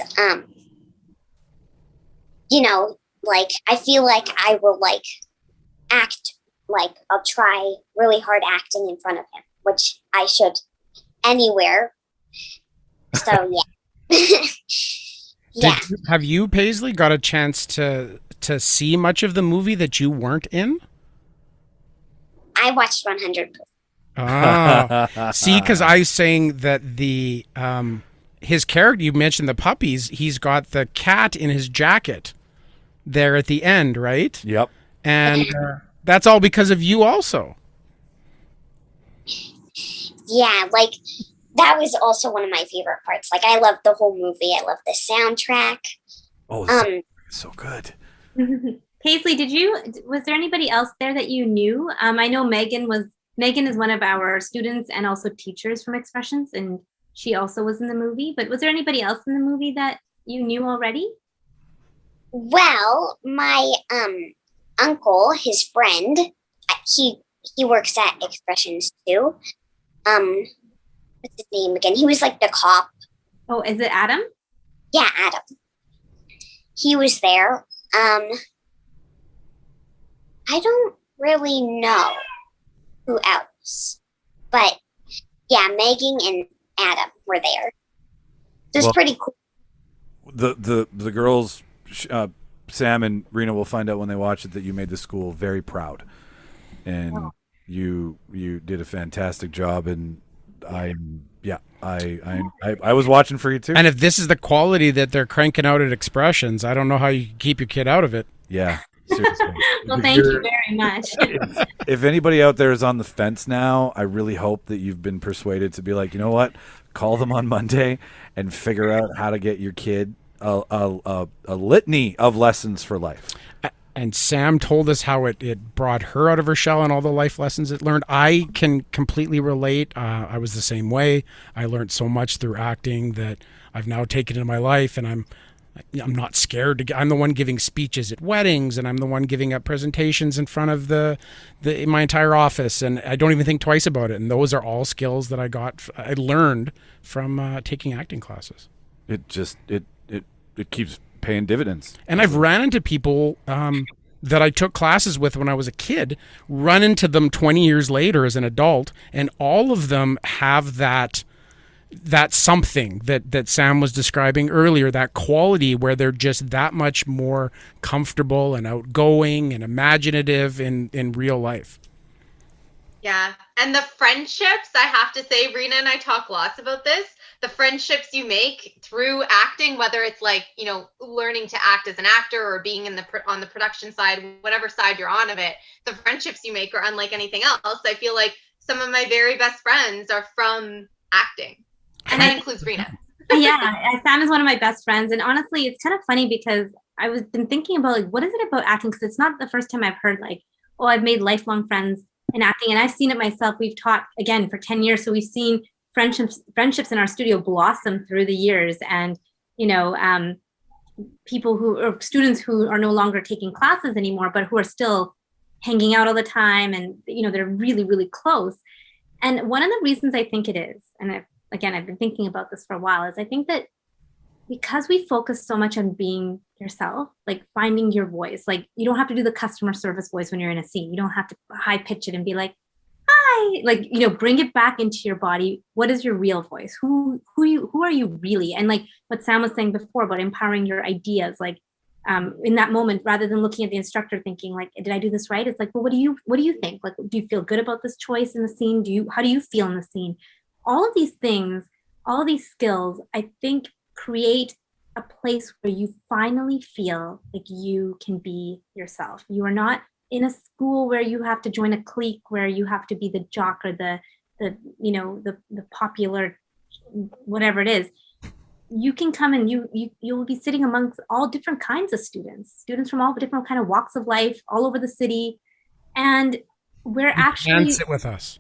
like I feel like I will like act like I'll try really hard acting in front of him, which I should anywhere. So yeah. Yeah. Have you, Paisley, got a chance to see much of the movie that you weren't in? I watched 100%. Ah, see, because I was saying that the his character, you mentioned the puppies, he's got the cat in his jacket there at the end, right? Yep. And that's all because of you also. Yeah, like that was also one of my favorite parts. Like I love the whole movie. I love the soundtrack. Oh, so good. Paisley, was there anybody else there that you knew? I know Megan is one of our students and also teachers from Expressions, and she also was in the movie. But was there anybody else in the movie that you knew already? Well, my uncle, his friend, he works at Expressions too. What's his name again? He was like the cop. Oh, is it Adam? Yeah, Adam. He was there. I don't really know who else, but yeah, Megan and Adam were there. It was pretty cool. The girls, Sam and Reena, will find out when they watch it that you made the school very proud, and you did a fantastic job. And I was watching for you too. And if this is the quality that they're cranking out at Expressions, I don't know how you keep your kid out of it. Yeah. Seriously. Well, thank you very much. If anybody out there is on the fence now, I really hope that you've been persuaded to be like, you know what? Call them on Monday and figure out how to get your kid a litany of lessons for life. And Sam told us how it brought her out of her shell and all the life lessons it learned. I can completely relate. I was the same way. I learned so much through acting that I've now taken into my life, and I'm not scared to. I'm the one giving speeches at weddings, and I'm the one giving up presentations in front of my entire office, and I don't even think twice about it. And those are all skills that I learned from taking acting classes. It just it keeps paying dividends. And I've ran into people that I took classes with when I was a kid, run into them 20 years later as an adult, and all of them have that something that Sam was describing earlier, that quality where they're just that much more comfortable and outgoing and imaginative in real life. Yeah. And the friendships, I have to say, Reena and I talk lots about this. The friendships you make through acting, whether it's like, learning to act as an actor or being on the production side, whatever side you're on of it, the friendships you make are unlike anything else. I feel like some of my very best friends are from acting. And that includes Reena. Yeah, Sam is one of my best friends. And honestly, it's kind of funny because been thinking about like, what is it about acting? Because it's not the first time I've heard like, oh, I've made lifelong friends in acting. And I've seen it myself. We've taught, again, for 10 years. So we've seen friendships in our studio blossom through the years. And, students who are no longer taking classes anymore, but who are still hanging out all the time. And, they're really, really close. And one of the reasons I think it is, and I've been thinking about this for a while, is I think that because we focus so much on being yourself, like finding your voice, like you don't have to do the customer service voice when you're in a scene. You don't have to high pitch it and be like, hi, like, bring it back into your body. What is your real voice? Who are you really? And like what Sam was saying before about empowering your ideas, like in that moment, rather than looking at the instructor thinking like, did I do this right? It's like, well, what do you think? Like, do you feel good about this choice in the scene? How do you feel in the scene? All of these things, all of these skills, I think create a place where you finally feel like you can be yourself. You are not in a school where you have to join a clique, where you have to be the jock or the popular, whatever it is. You can come and you'll be sitting amongst all different kinds of students from all different kind of walks of life, all over the city, and we're actually sit with us.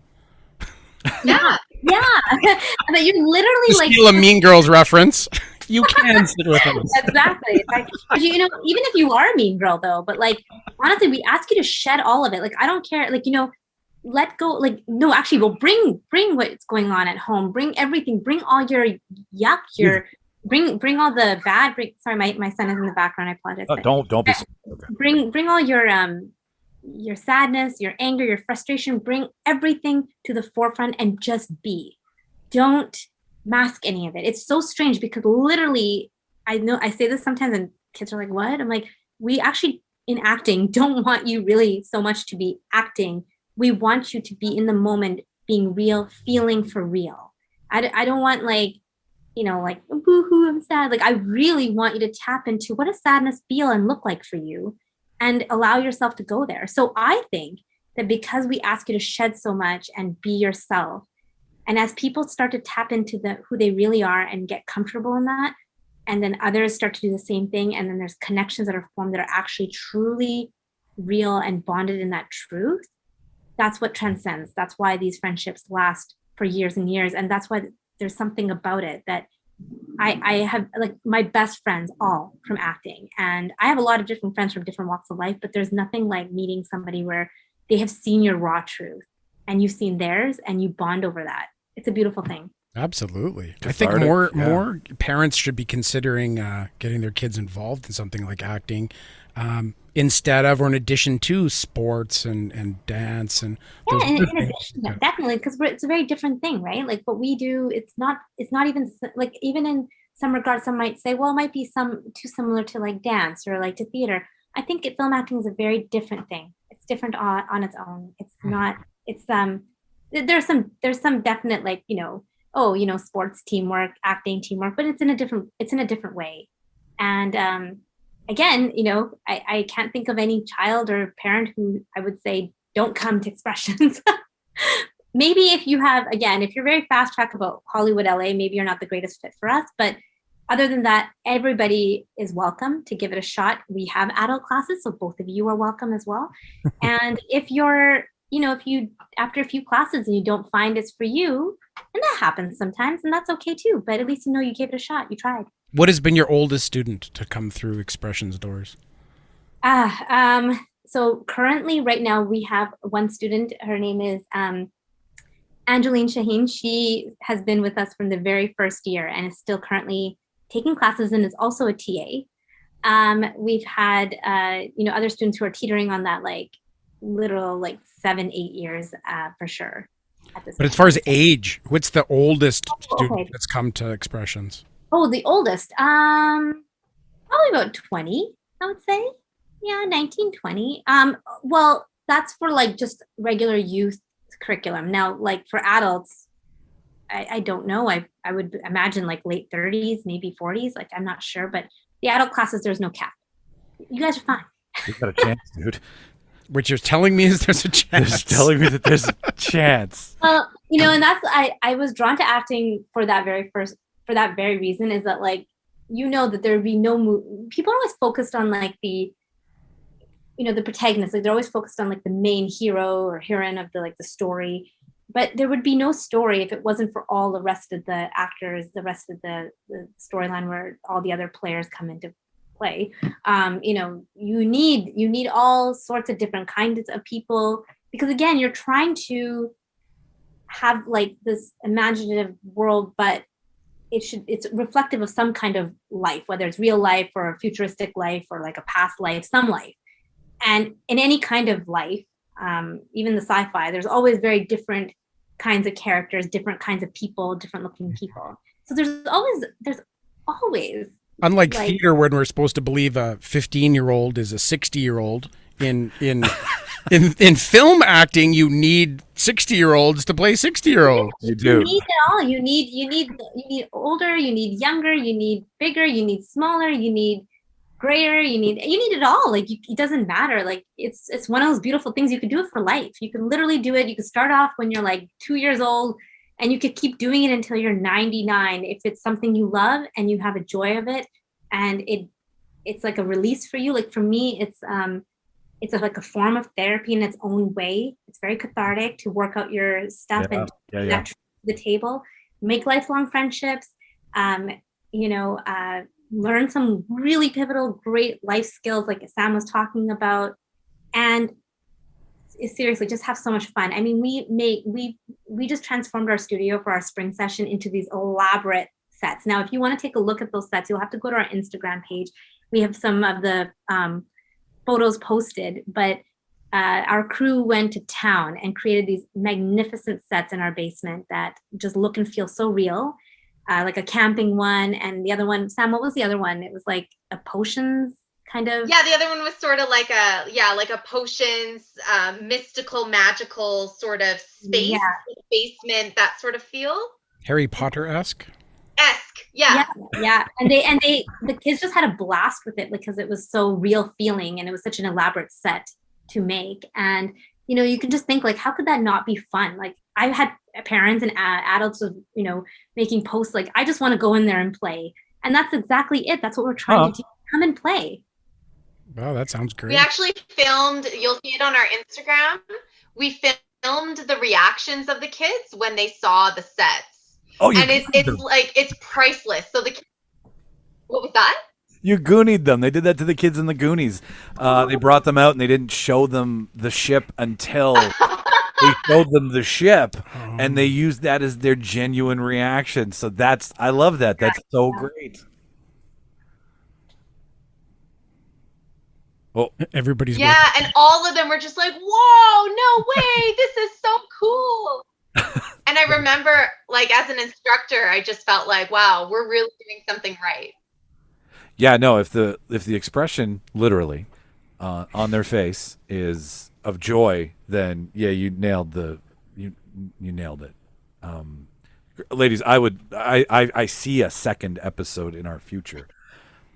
Yeah. But you're literally to like steal a Mean Girls reference. You can sit with us. Exactly. But even if you are a mean girl though, but like honestly, we ask you to shed all of it. Like I don't care. Like let go. Like no, actually, well, bring what's going on at home. Bring everything. Bring all your yuck. Bring all the bad. Sorry, my son is in the background. I apologize. Oh, don't be. Okay. Bring all your sadness, your anger, your frustration. Bring everything to the forefront and just be. Don't mask any of it. It's so strange because literally, I know I say this sometimes and kids are like, what? I'm like, we actually in acting don't want you really so much to be acting. We want you to be in the moment, being real, feeling for real. I don't want like boo-hoo, I'm sad. Like I really want you to tap into what does sadness feel and look like for you and allow yourself to go there. So I think that because we ask you to shed so much and be yourself, and as people start to tap into who they really are and get comfortable in that, and then others start to do the same thing, and then there's connections that are formed that are actually truly real and bonded in that truth, that's what transcends. That's why these friendships last for years and years. And that's why there's something about it that I have, like my best friends all from acting. And I have a lot of different friends from different walks of life, but there's nothing like meeting somebody where they have seen your raw truth and you've seen theirs and you bond over that. It's a beautiful thing. Absolutely. I think more parents should be considering getting their kids involved in something like acting instead of or in addition to sports and dance and those definitely, because it's a very different thing, right? Like what we do, it's not even like, even in some regards, some might say, well, it might be too similar to like dance or like to theater. I think film acting is a very different thing. It's different on its own. It's not. It's there's some definite like sports teamwork, acting teamwork, but it's in a different way. And again, I can't think of any child or parent who I would say don't come to Expressions. Maybe if you're very fast track about Hollywood, LA, maybe you're not the greatest fit for us, but other than that, everybody is welcome to give it a shot. We have adult classes, so both of you are welcome as well. And if you're, if you, after a few classes and you don't find it's for you, and that happens sometimes, and that's okay too, but at least you gave it a shot, you tried. What has been your oldest student to come through Expressions doors? So currently right now we have one student, her name is Angeline Shaheen. She has been with us from the very first year and is still currently taking classes and is also a TA. We've had, other students who are teetering on that literal 7-8 years for sure. But as far as age, what's the oldest student that's come to Expressions? Oh, the oldest, probably about 20, I would say. Yeah, 19, 20. Well, that's for just regular youth curriculum. Now, for adults, I don't know. I would imagine late 30s, maybe 40s. I'm not sure, but the adult classes, there's no cap. You guys are fine. You got a chance, dude. What you're telling me is there's a chance. You're telling me that there's a chance. Well, and that's I was drawn to acting for that very reason, is that that there would be no people are always focused on the protagonist. They're always focused on the main hero or heroine of the story, but there would be no story if it wasn't for all the rest of the actors, the rest of the storyline where all the other players come into play. You need all sorts of different kinds of people, because again, you're trying to have this imaginative world, but it's reflective of some kind of life, whether it's real life or a futuristic life or a past life, some life. And in any kind of life, even the sci-fi, there's always very different kinds of characters, different kinds of people, different looking people. So there's always unlike theater, when we're supposed to believe a 15-year-old is a 60-year-old, in film acting, you need 60-year-olds to play 60-year-olds. You do. You need it all. You need older, you need younger, you need bigger, you need smaller, you need grayer, you need it all. It doesn't matter. It's one of those beautiful things. You can do it for life. You can literally do it. You can start off when you're 2 years old, and you could keep doing it until you're 99 if it's something you love and you have a joy of it, and it's a release for you. For me, it's a form of therapy in its own way. It's very cathartic to work out your stuff and that to the table, make lifelong friendships, learn some really pivotal, great life skills like Sam was talking about, and seriously, just have so much fun. I mean, we just transformed our studio for our spring session into these elaborate sets. Now, if you want to take a look at those sets, you'll have to go to our Instagram page. We have some of the photos posted, but our crew went to town and created these magnificent sets in our basement that just look and feel so real. A camping one, and the other one, Sam, what was the other one? It was a potions kind of. Yeah, the other one was sort of like a potions, mystical, magical sort of space, basement, that sort of feel. Harry Potter-esque. Yeah. And the kids just had a blast with it because it was so real feeling, and it was such an elaborate set to make. And you can just think how could that not be fun? I've had parents and adults of making posts I just want to go in there and play, and that's exactly it. That's what we're trying to do. Come and play. Wow, that sounds great. We actually filmed, you'll see it on our Instagram, we filmed the reactions of the kids when they saw the sets. And it's priceless. So what was that? You Goonied them. They did that to the kids in the Goonies. They brought them out and they didn't show them the ship until they showed them the ship, and they used that as their genuine reaction. So I love that. That's so great. Well, everybody's and all of them were just whoa, no way, this is so cool. And I remember, as an instructor, I just felt wow, we're really doing something right. Yeah, no, if the expression literally on their face is of joy, then you nailed you nailed it. Ladies, I see a second episode in our future.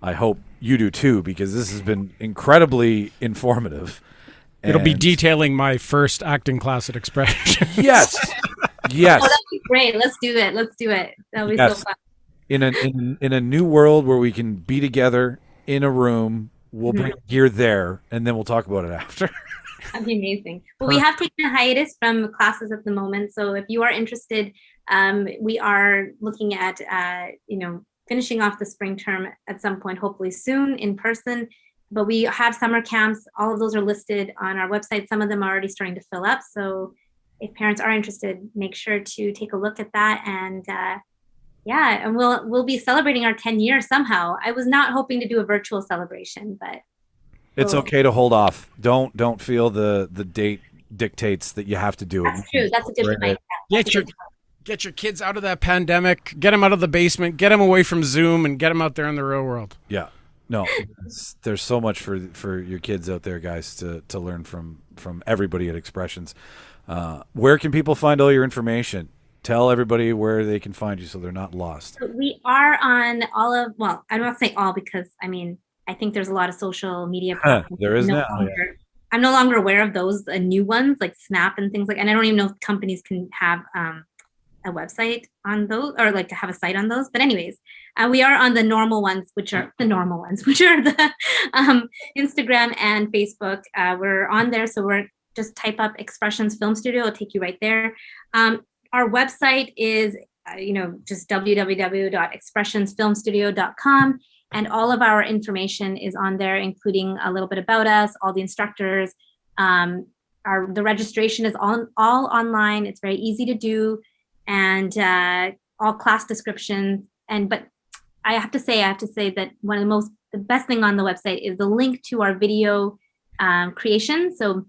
I hope you do too, because this has been incredibly informative. It'll be detailing my first acting class at Expression. Yes. Oh, that'd be great. Let's do it. That'll be so fun. in a new world where we can be together in a room, we'll bring gear there, and then we'll talk about it after. That'd be amazing. Well, we have taken a hiatus from classes at the moment, so if you are interested, we are looking at finishing off the spring term at some point, hopefully soon in person. But we have summer camps. All of those are listed on our website. Some of them are already starting to fill up. So if parents are interested, make sure to take a look at that. And and we'll be celebrating our 10 years somehow. I was not hoping to do a virtual celebration, but it's okay to hold off. Don't feel the date dictates that you have to do it. That's true. That's a different idea. Get your kids out of that pandemic. Get them out of the basement. Get them away from Zoom, and get them out there in the real world. Yeah. No, there's so much for your kids out there, guys, to learn from everybody at Expressions. Where can people find all your information? Tell everybody where they can find you so they're not lost. We are on all of, well, I don't want to say all because, I think there's a lot of social media platforms. There is now. I'm no longer aware of those new ones like Snap and things and I don't even know if companies can have a website on those or like to have a site on those. But anyways, we are on the normal ones, which are the Instagram and Facebook. We're on there. So we're just type up Expressions Film Studio. It'll take you right there. Our website is, just www.expressionsfilmstudio.com. And all of our information is on there, including a little bit about us, all the instructors. The registration is all online. It's very easy to do. And all class descriptions. But I have to say that one of the best thing on the website is the link to our video creation. So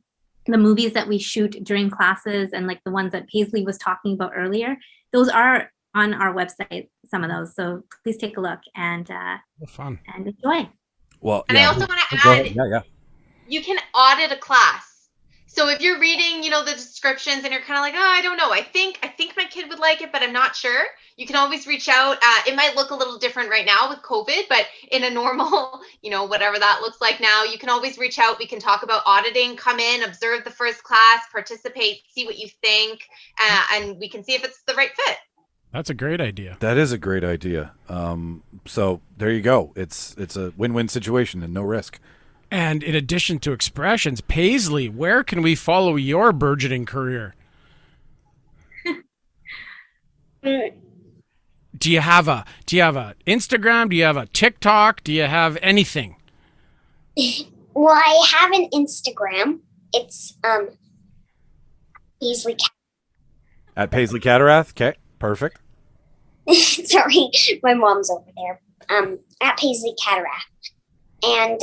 the movies that we shoot during classes and like the ones that Paisley was talking about earlier, those are on our website, some of those. So please take a look and fun and enjoy. Well, and I also want to add, you can audit a class. So if you're reading, the descriptions and you're kind of like, oh, I don't know. I think my kid would like it, but I'm not sure. You can always reach out. It might look a little different right now with COVID, but in a normal, whatever that looks like now, you can always reach out. We can talk about auditing, come in, observe the first class, participate, see what you think, and we can see if it's the right fit. That's a great idea. That is a great idea. So there you go. It's a win-win situation and no risk. And in addition to Expressions, Paisley, where can we follow your burgeoning career? Do you have a Instagram? Do you have a TikTok? Do you have anything? Well, I have an Instagram. It's Paisley. At Paisley Cadorath. Okay, perfect. Sorry, my mom's over there. At Paisley Cadorath, and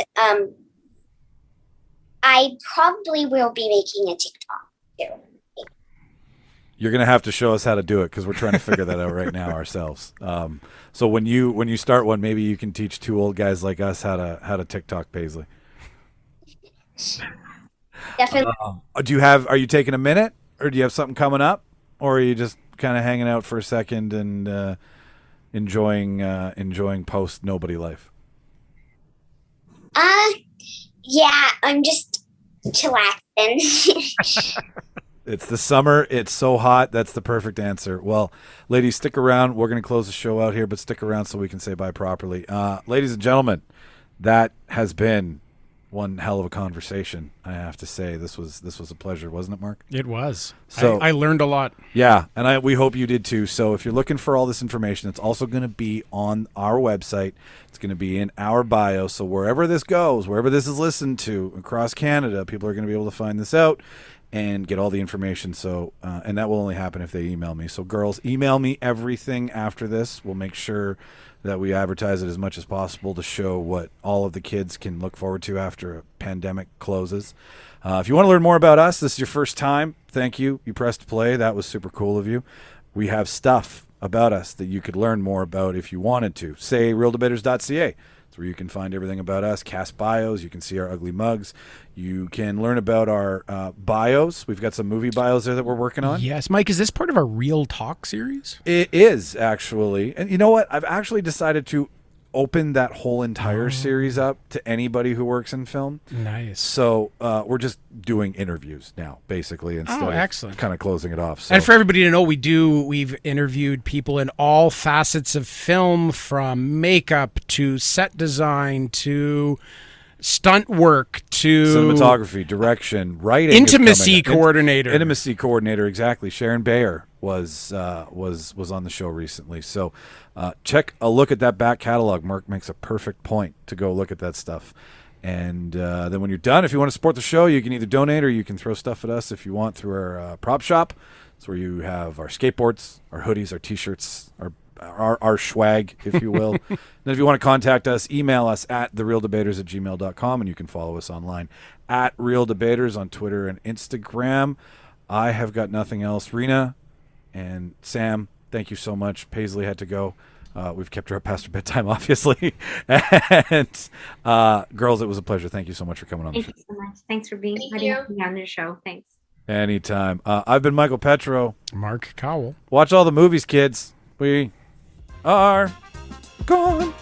I probably will be making a TikTok too. You're gonna have to show us how to do it because we're trying to figure that out right now ourselves. So when you start one, maybe you can teach two old guys like us how to TikTok Paisley. Definitely. Are you taking a minute, or do you have something coming up, or are you just kind of hanging out for a second and enjoying post nobody life? Yeah, I'm just chillaxing. It's the summer. It's so hot. That's the perfect answer. Well, ladies, stick around. We're going to close the show out here, but stick around so we can say bye properly. Ladies and gentlemen, that has been one hell of a conversation. I have to say, this was a pleasure, wasn't it, Mark? It was. So I learned a lot. Yeah, and we hope you did too. So if you're looking for all this information, it's also going to be on our website. It's going to be in our bio. So wherever this goes, wherever this is listened to across Canada, people are going to be able to find this out and get all the information. So and that will only happen if they email me. So girls, email me everything after this. We'll make sure that we advertise it as much as possible to show what all of the kids can look forward to after a pandemic closes. If you want to learn more about us, this is your first time, thank you. You pressed play. That was super cool of you. We have stuff about us that you could learn more about if you wanted to. Say realdebaters.ca. It's where you can find everything about us, cast bios. You can see our ugly mugs. You can learn about our bios. We've got some movie bios there that we're working on. Yes. Mike, is this part of our Real Talk series? It is, actually. And you know what? I've actually decided to opened that whole entire series up to anybody who works in film. Nice. So we're just doing interviews now, basically, instead excellent. of kind of closing it off. So. And for everybody to know, we've interviewed people in all facets of film, from makeup to set design to stunt work to cinematography, direction, writing, intimacy coordinator. Intimacy coordinator, exactly. Sharon Bayer was on the show recently. So check a look at that back catalog. Mark makes a perfect point to go look at that stuff. And then when you're done, if you want to support the show, you can either donate or you can throw stuff at us if you want through our prop shop. It's where you have our skateboards, our hoodies, our T-shirts, our swag, if you will. And if you want to contact us, email us at therealdebaters@gmail.com, and you can follow us online at Real Debaters on Twitter and Instagram. I have got nothing else. Reena and Sam, thank you so much. Paisley had to go. We've kept her up past her bedtime, obviously. And girls, it was a pleasure. Thank you so much for coming on the show. Thank you so much. Thanks for being on your show. Thanks. Anytime. I've been Michael Petrow. Mark Cowell. Watch all the movies, kids. We are gone.